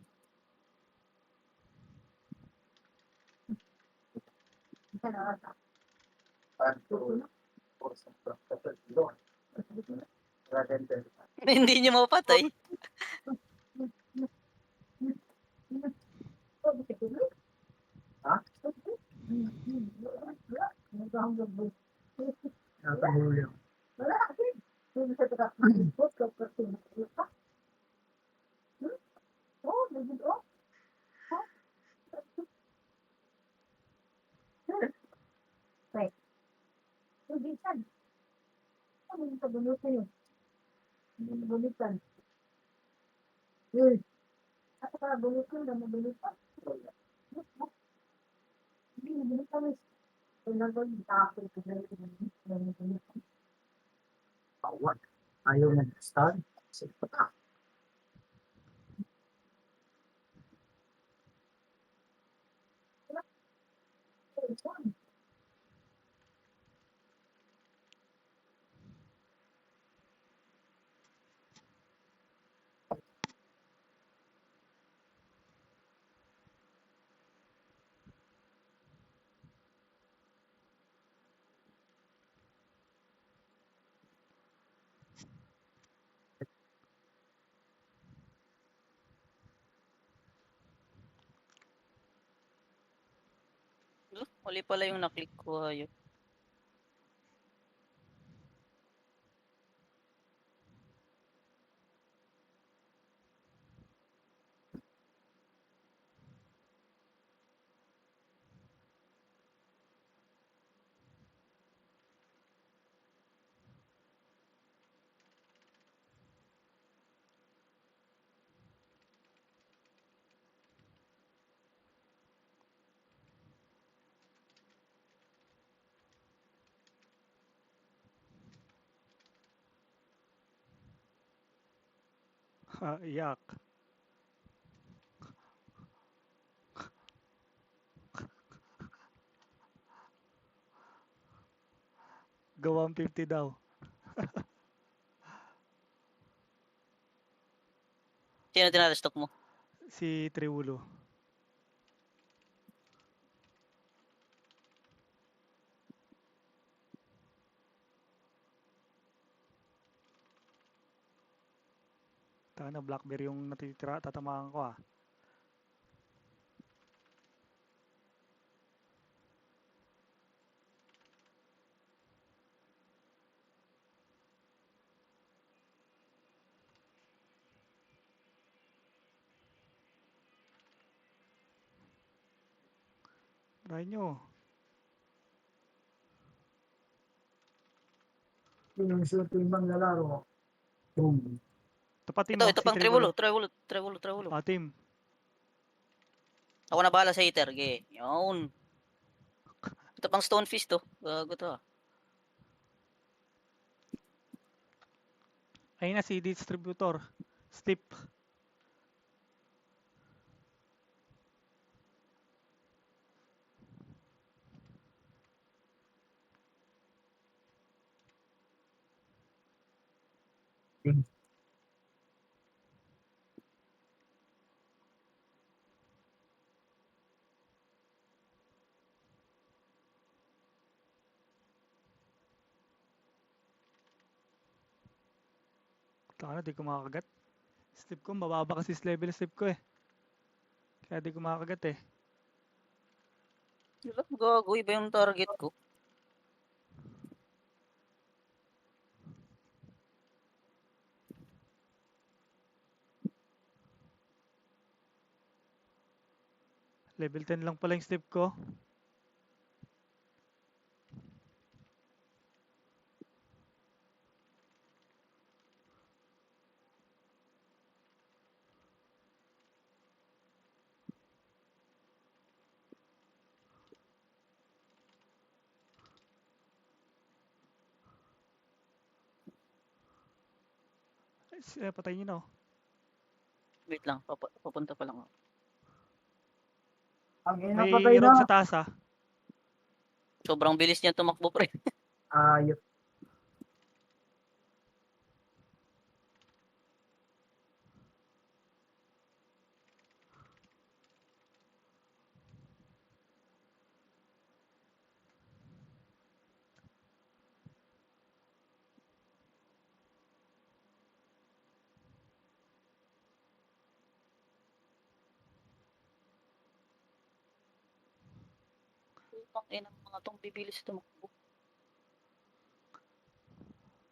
Hindi niyo mapatay. Ha? Nakahuli. Wala. Hindi sa taga. Bulitan. Ano yung pabunutan yun? Hindi mo bulitan. Yun. Ako ka bunutan, na mabulitan. Hindi mo bulitan. Kung nagawin, tapos ko na yun. Bawat. Ayaw nag-start. Sige pa. Mali pala yung naklik ko, hayop. Yak. Go 150 daw. Sino tinatastock mo? Si Triulo. Taka na, Blackberry yung natitira, tatamaan ko ah. Try nyo. Yun yung shoot yung ibang lalaro. Boom. Ito pa team, Ito si pang Triulo. Tribulo. Ah, team. Ako na bahala sa hater, ge. Yun. Ito pang stonefish to. Gago to ah. Ayun na si distributor. Step. Taka na, di ko makakagat. Step ko, mababa kasi level step ko eh. Kaya di ko makakagat eh. Gago, iba yung target ko. Level 10 lang pala yung step ko. Patay nyo na oh. Wait lang, papunta pa lang ako. Ang May inapatay road na. sa taas ah. Sobrang bilis niya tumakbo, pre. Ayop. Ang mga tong bibilis tumakbo.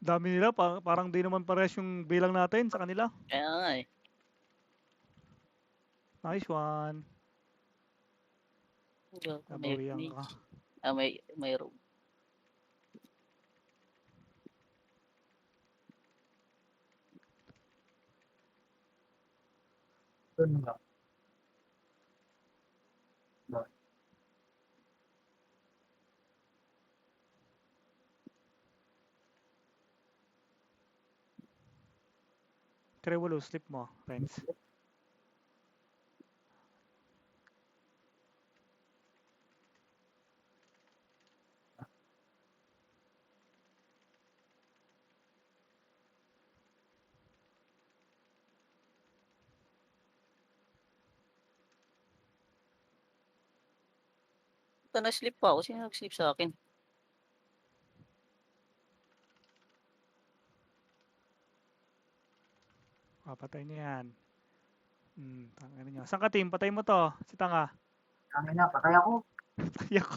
Dami nila, parang di naman pares yung bilang natin sa kanila. Kaya nga eh. Nice one. Gago, Nabawian ka. may room. Doon lang. Trewolo, slip mo, Renz. Ito, na-slip pa ako. Sino nag-slip sa akin? Patay niya yan. Tangina niya. Saan ka, team? Patay mo to. Si Tanga. Tangin na, patay ako. Patay ako.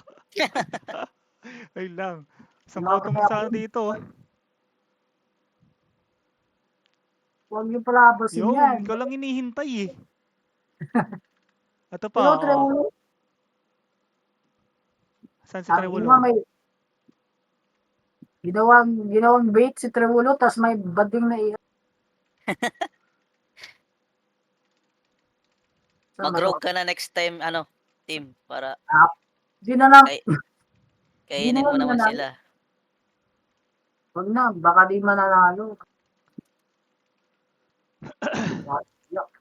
Ayun lang. Isang Wala bottom kaya sana ako. dito. Huwag yung palabasin Yung, yan. ikaw lang hinihintay eh. Ito pa, Pero oh. Trewolo, Saan si ang Trewolo? ina may ginawang bait si Trewolo, tas may bading na iya. Saan ba to? Mag-rogue ka na next time, ano, team, para Di na lang, kay, di na kainin mo lang naman nanalo. sila. Wag na, baka di mananalo. Yuck.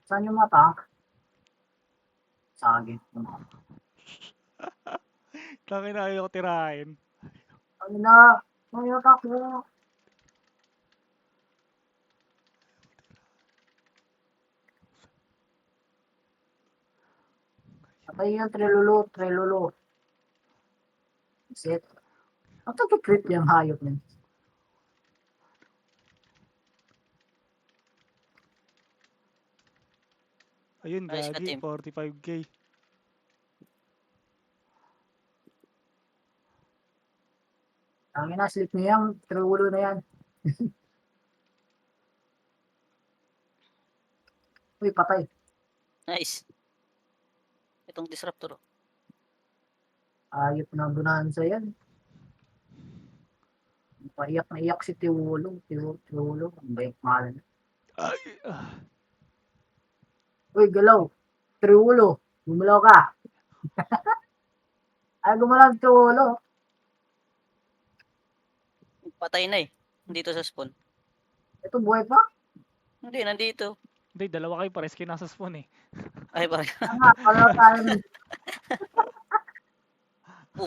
Saan yung mata? Sagit. Tangina, ayaw ko tirahin. Ano na? Ano yung takbo? Patay yung Trelolo. Set. Ang taga-creep yung hayop niya. Ayun, Ayos ka, gagi. team. 45k. Ang ina, slip niya yung Trelolo na yan. Uy, patay. Nice. Itong disruptor. Oh. Hayop na bonanza yan. Paiyak na iyak si Tiwolo. Tiwolo. Ang bayang pangalan. Ay, Uy, galaw. Tiwolo. Gumalaw ka. Ay, gumalaw si Tiwolo. Patay na eh. Dito sa spawn. Ito, buhay pa. Hindi, nandito. Hindi, dalawa kayo pares kayo nasa spawn eh. Ay, parang, Tama, pala tayo ng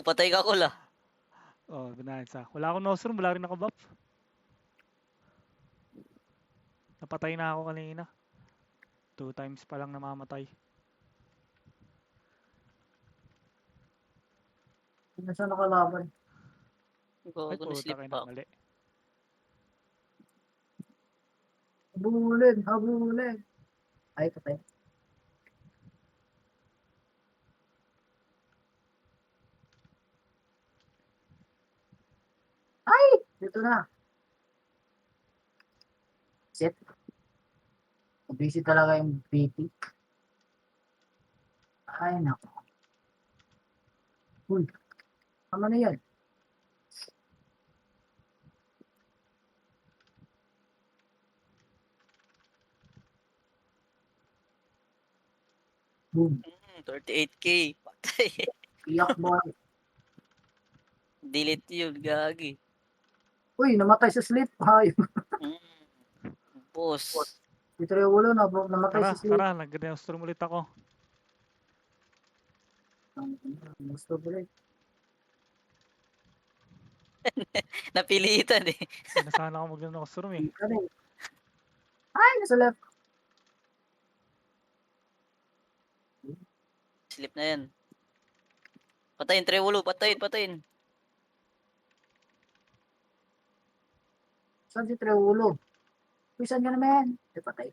patay ka ko lah. Oh, binansa. Wala akong nosrum, wala rin ako buff. Napatay na ako kanina. 2 times pa lang namamatay. Sino siya nakalaban? Ay, Gago, puta na-slip kayo pa na, ako. mali. Habulin. Ay, patay. Ay, dito na. Set. Busy talaga yung BP. Ay, nako. Uy, tama na yan. Boom. 38k. Patay. Iyak boy. Delete yun, gagi. Uy, namatay sa sleep. Ay, Boss. dito yung ulo na namatay sa sleep. Tara, nag-neostrum ulit ako. Gusto ko rin. Napilitan eh. Hindi na sana ako mag-neostrum eh. Ay, nasa left. Slip na yan. Patayin, Trewolo. Patayin. Saan si Treulo? Uy, saan ka naman? Di patay.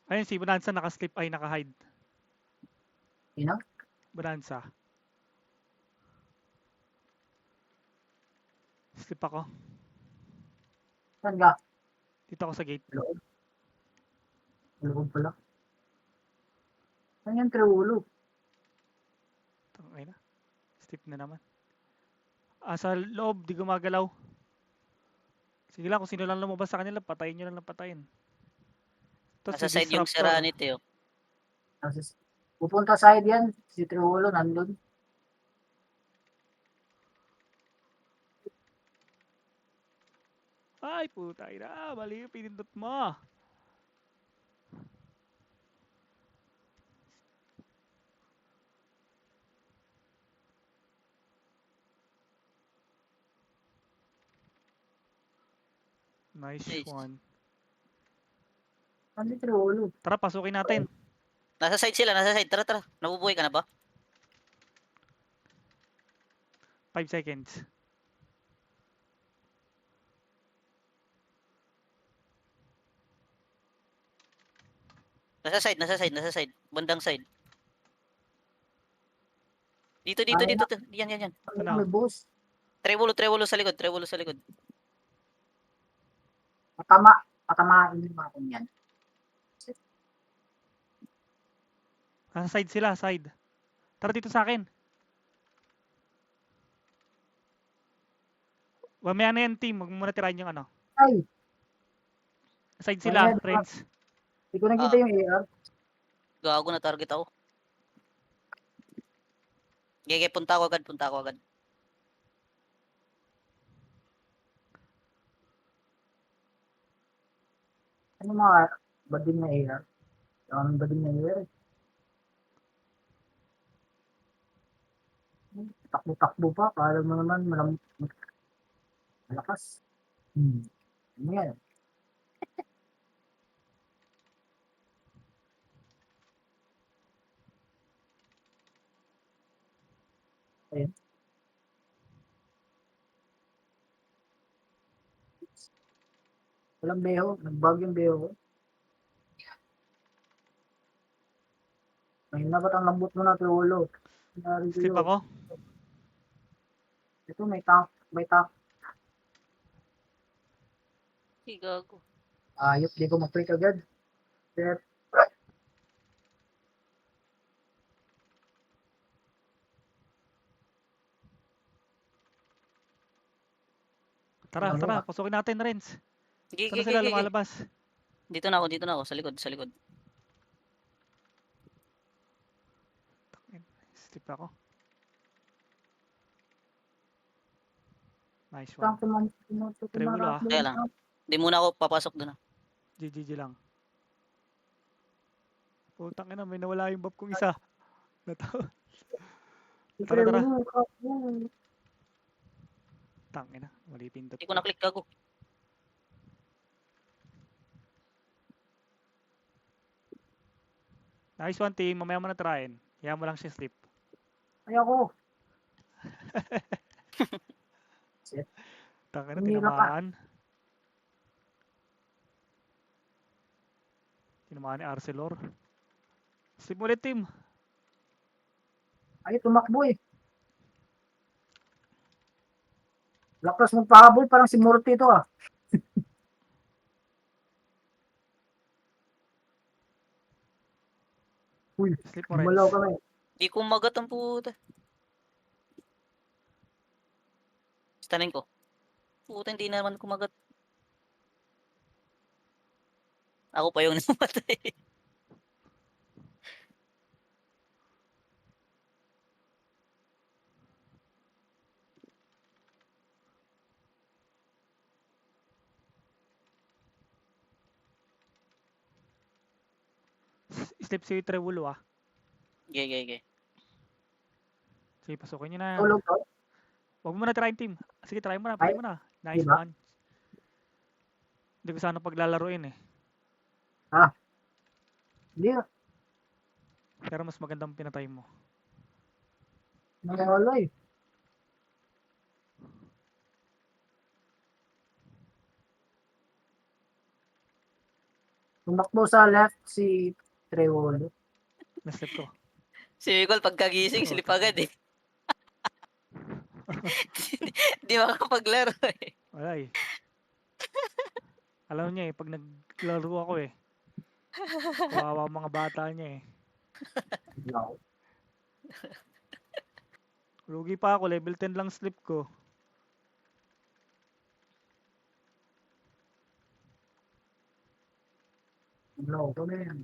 Ayun, si Bonanza naka-slip ay naka-hide. Sino? Bonanza. Slip ako. Saan ka? Dito ako sa gate. Loob. Loob pala. Saan yung Treulo? Tangay na. Step na naman. Sa loob, di gumagalaw. Sige lang, kung sino lang lumabas sa kanila, patayin nyo lang ng patayin. Tapos Nasa may side yung disruptor. Serenity, oh. Pupunta side yan. Si Treulo nandun. Ay, putay na. Mali yung pinindot mo. Nice Nice. one. Saan si Treulo? Tara, pasukin natin. Nasa side sila, nasa side. Tara, tara. Nabubuhay ka na ba? 5 seconds. Nasa side. Bandang side. Dito, dito, Ay, dito. Yan, yan, yan. Ano? May boss. Trewolo sa likod, Patamain mo ako yan. Nasa side sila, side. Tara dito sa akin. Mamaya na yan, team. Huwag mo muna tirahin yung ano. Ay, Side sila, Mamaya, friends. hindi ko nakita yung AR. Gago na target ako. Gege, punta ako agad. Ano mga bading na AR? Ang bading na AR. Takbo-takbo pa. Kala mo naman malakas. Ano yan? Ayun. Walang beho. Nag-bug yung beho ko. Ngayon na ba't ang lambot mo na Treulo? Slip ako. Ito may tank. May tank. Gago. Ayop, di ko mag-click agad. Set. Tara, Ano tara. ba? Pasukin natin, Renz. Gege, Saan na sila lumalabas? Dito na ako. Sa likod. Slip ako. Nice Tank one. Treulo Kaya lang. Di muna ako papasok doon. GG lang. Putang ina, may nawala yung buff kong isa. Natawa. Tara, tara. Tangina, mali pindot. Hindi ko na-click, gago. Nice one, team. Mamaya mo na tryin. Kaya mo lang siya slip. Ayoko. Tangina, Tumira ka. Tinamaan ni Arcelor. Slip mo ulit, team. Ay, tumakbo eh. Lakas magpahabol, parang si Morty ito ah. Uy, Slip mo, Renz. malaw kami. Di ko magat ang puta. Stanin ko. Puta, hindi naman kumagat. Ako pa yung namatay. Slip si Trewulo ah. Gege. Sige, pasukin nyo na. Tulog to. Huwag mo na try team. Sige, try mo na. Ay, Play mo na. Nice diba? one. Hindi ko sana paglalaroin eh. Hindi ah. Pero mas magandang pinatay mo. Nawala eh. Tumakbo sa left si Treulo. Na-slip ko. Si Nicole, pagkagising, silip agad eh. Di makapaglaro eh. Wala eh. Alam niya eh, pag naglaro ako eh. Kawawa ang mga bata niya eh. Wow. Lugi pa ako, level 10 lang sleep ko. No, ito na yan.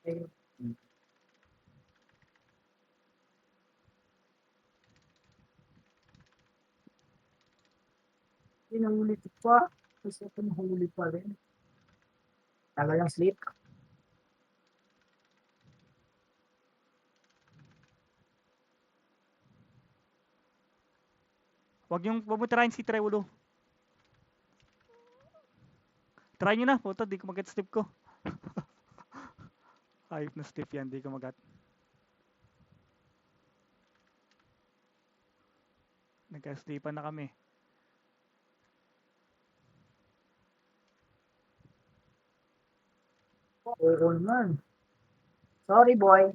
Eh, Pinahuli ko pa. Kasi ito nahuli pa rin. Tagal ng sleep. Wag mo trying si Trewulo. Try nyo na, puto, di ko magat sleep ko. Ayop na sleep yan, di ko magat. Nagka-sleepan na kami. Oo man. Sorry, boy.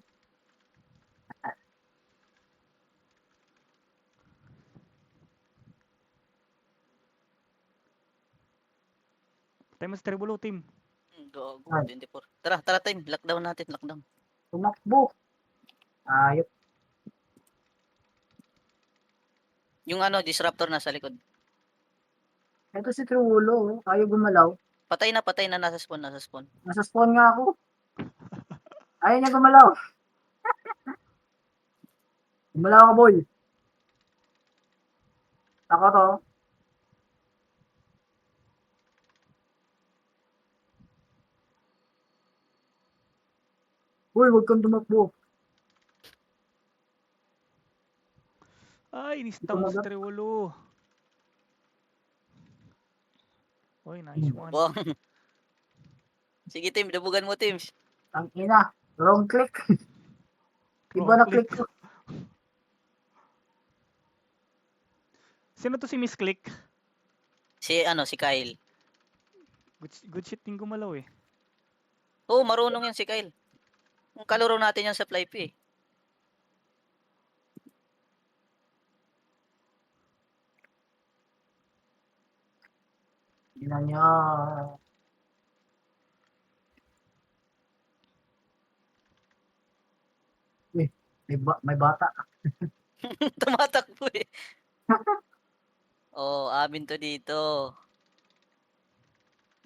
Tayo mo si Trewulo, team. Gago, Ay. 24. Tara, time. Lockdown natin, lockdown. Tumakbo. Ayop. Yung ano, disruptor nasa likod. Ito si Trulo. Ayaw gumalaw. Patay na, nasa spawn, nasa spawn. Nasa spawn nga ako. Ayaw niya gumalaw. Gumalaw ka, boy. Ako to. Uy, huwag kang tumakbo. Ay, inista mo si magat. Trewulo. Uy, nice one. Bong. Sige, team. Dabugan mo, team. Ang ina. Wrong click. Iba Wrong na click. click ko. Sino to si Miss Click? Si Kyle. Good shit din gumalaw eh. Oo, marunong yan si Kyle. Kung kalaro natin yan sa Flype eh. Ina niya. Uy, may bata. Tumatakbo eh. Oh, amin to dito.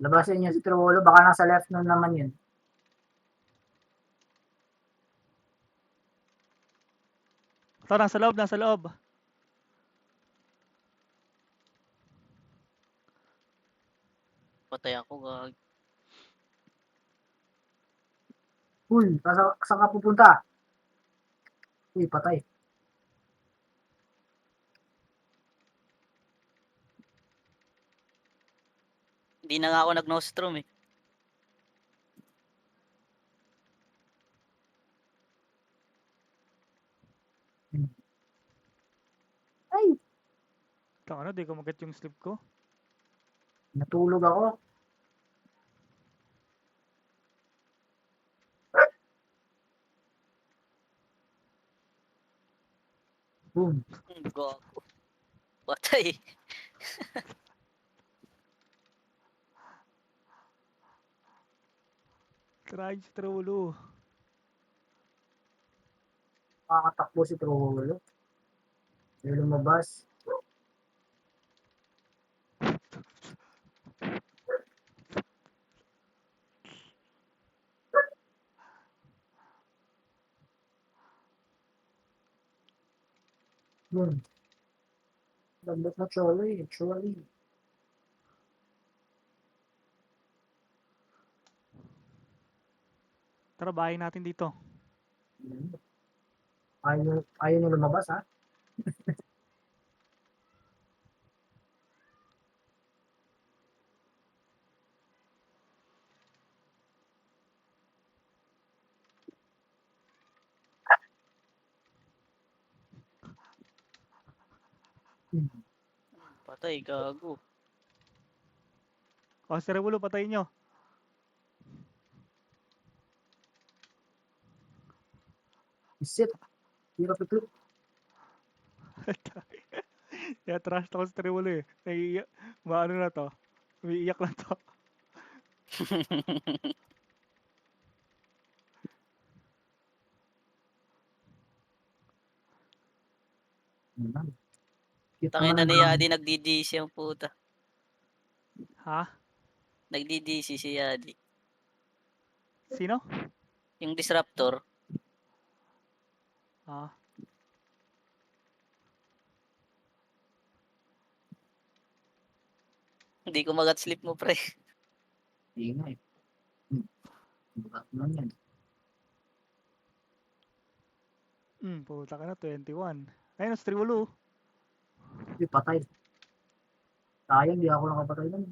Labasin niya si Trulo. Baka nasa left nun naman yun. Ito, nasa loob, nasa loob. Patay ako, gag. Uy, saan ka pupunta? Uy, patay. Hindi na nga ako nag-nostrum eh. Ay, Ito, ano, di ko magat yung sleep ko. natulog ako. Boom. Gago. Patay. Trying si Trewulo. Makakatakbo si Trulo. Yung lumabas. Boom. Lambot na cholo eh. Cholo. Tara, bahay natin dito. Ayaw nyo lumabas ha. Patay, gago. O, si Trewulo, patayin nyo. Isit. Hirap ito. Kaya trash talk sa Tribolo eh. Naiiyak. Maano na to. Umiiyak lang to. Yun lang. Cute Tangin naman na ang ni drum. Yadi, nagdi-DC ang puta. Ha? Nagdi-DC si Yadi. Sino? Yung Disruptor, Ah. hindi ko magat-sleep mo, pre. Hindi nga eh. Bukat lang yan. Puta ka na, 21. Ayun, sa Tribolo. Hindi, patay. Sayang, di ako nakapatay nun.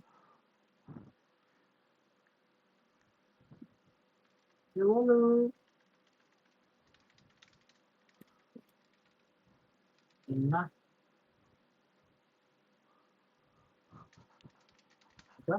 Yolo. Yun na. Diba?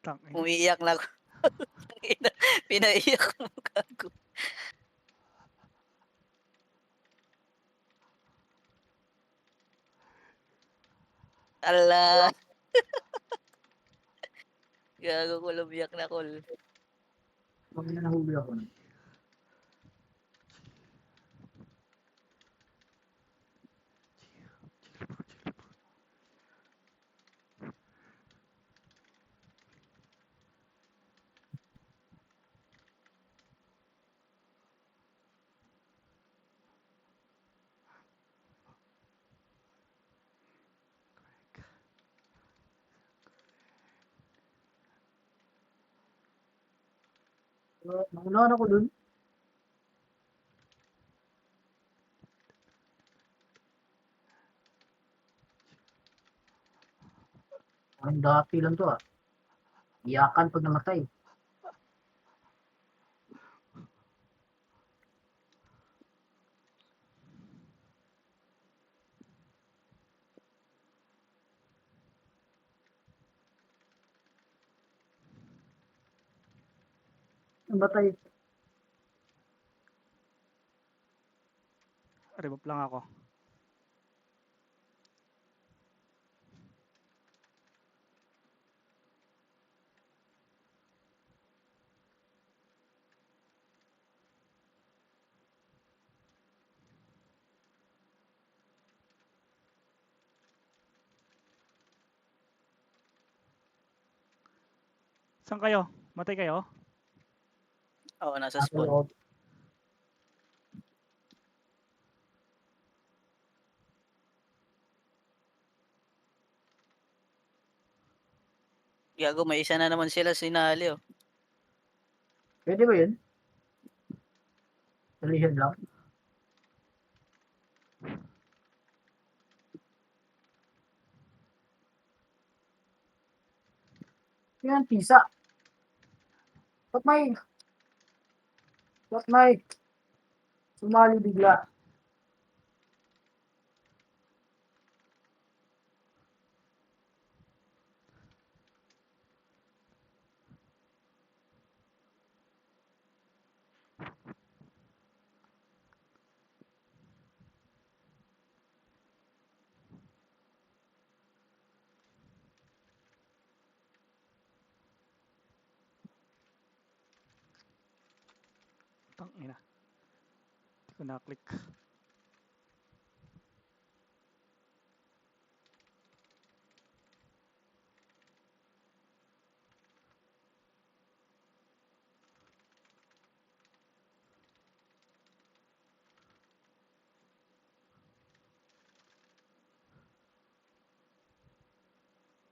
Tangina. Umiiyak na ako. Pinaiyak mo gago. Ala. Gago ko, lumiyak na kol. Pag nahuli ako. Naunahan ako dun. Ang dati lang to ah. Iyakan pag namatay. Namatay. Remove lang ako. Saan kayo? Matay kayo? Oo, nasa Nasa spawn. loob. Gago, may isa na naman sila sinali, oh. Pwede ba yun? Salihan lang. Yan, tisa. Ba't may sumali bigla? Tangina. Hindi ko na-click.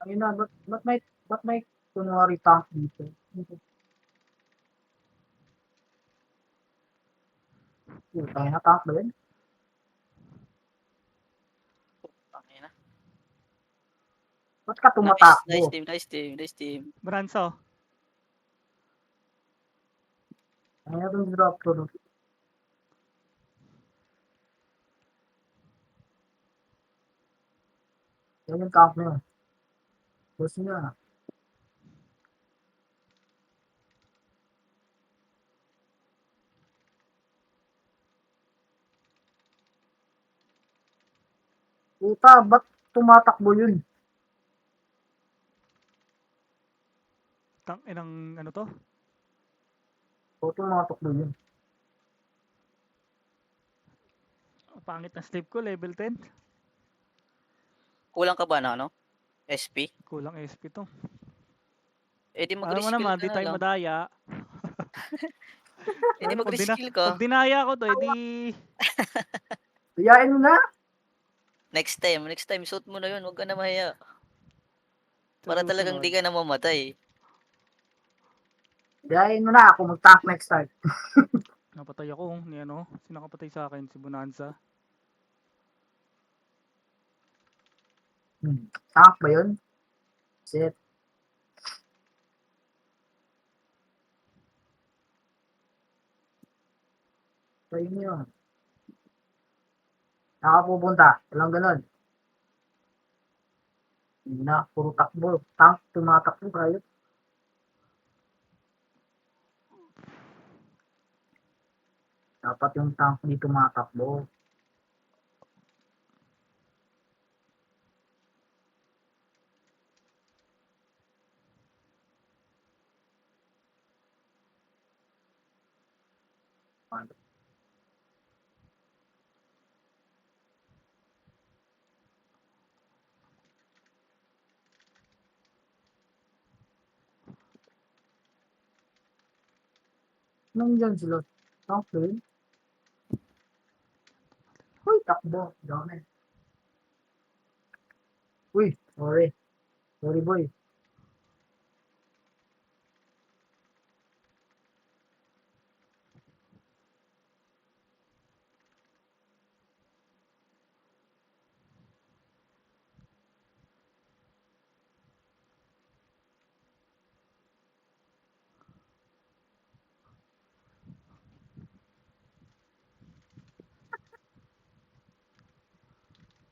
Ang ina, ba't may kunwari tank dito? Tayo na tank ba yun? Ba't ka Nice, tumatakbo? nice team, nice team, nice team. Branso. Mayroong drop ko. Yan yung tank nyo. Boss nyo na. Puta, ba't tumatakbo yun? Tang inang ano to? O tumatakbo yun. Pangit na step ko, level 10. Kulang ka ba na ano? SP? Kulang SP to. Eh di Alam mo mag-reskill naman, ka di na tayo lang. madaya. Eh di Pag, mag-reskill ka. pag dinaya ko to, edi Iyain mo na. Next time, suit mo na yun. Huwag ka na mahiya. Para sa talagang di susunod. ka na mamatay. Iyain mo na ako mag-tank next time. Napatay ako ni ano, sino nakapatay sa akin? Si Bonanza. Tank ba yun? Shit. So yun yun. Nakapupunta. Walang ganun. Hindi na, puro takbo. Tank, tumatakbo kayo. Dapat yung tank di tumatakbo. Nandiyan sila. Tank ba yun? Uy, takbo. Dami. Uy, sorry. Sorry boy.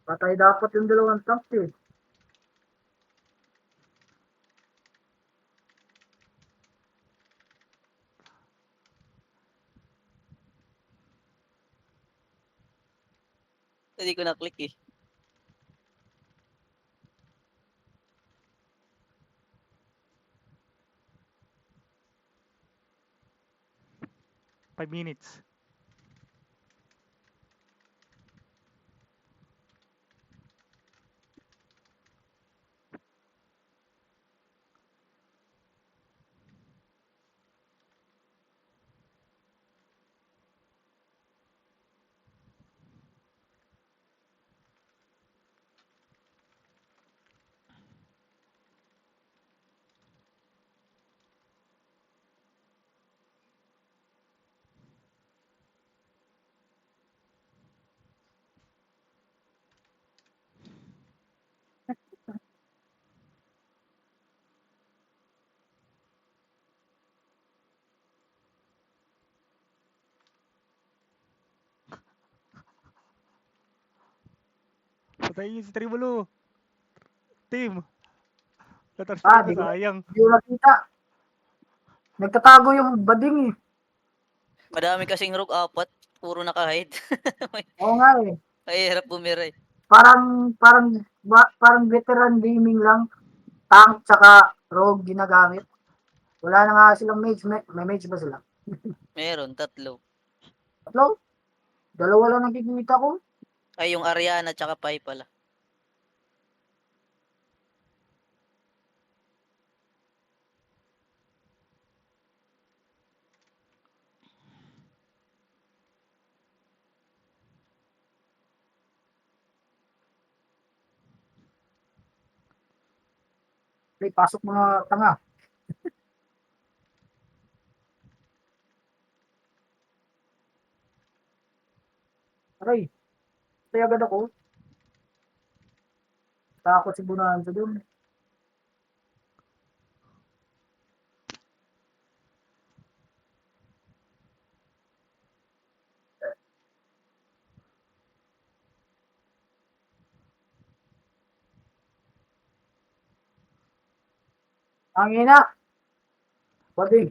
Patay dapat yung dalawang tank eh. Hindi ko na-click eh. Five minutes. Patayin niyo si Tribulo. Team. Latar-strike ko, Di ko sayang. di ko nakita. Nagtatago yung bading eh. Madami kasing rook, 4. Puro naka-hide. Oo nga eh. Mahirap bumira eh. Parang veteran gaming lang. Tank tsaka rogue ginagamit. Wala na nga silang mage. May mage ba sila? Meron, 3. Tatlo? Dalawa lang nakikita ko. Ay, yung Ariana tsaka Pai pala. Ay, pasok mga tanga. Aray, patay agad ako. Takot si Bonanza dun. Ang ina. Bading.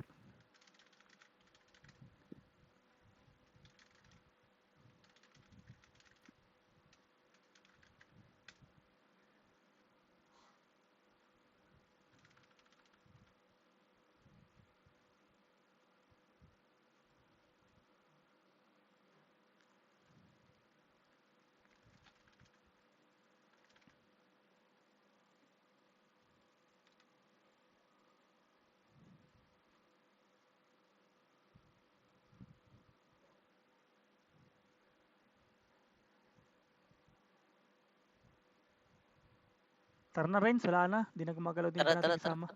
Tara na Renz, wala na. Di na gumagalaw din Tara, natin tara, tara. kasama.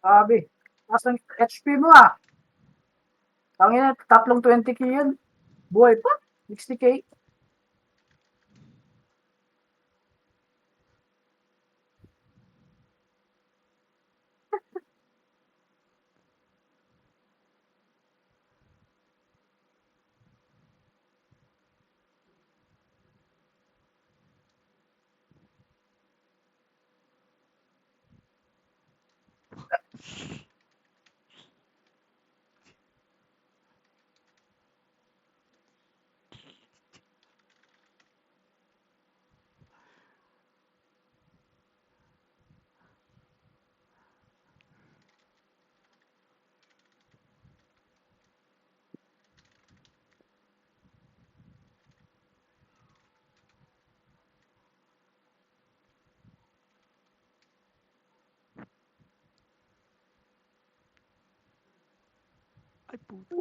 Sabi. Taas ng HP mo ah. Ang ina, tatlong 20k yun. Buhay pa. 60k. Ay puto.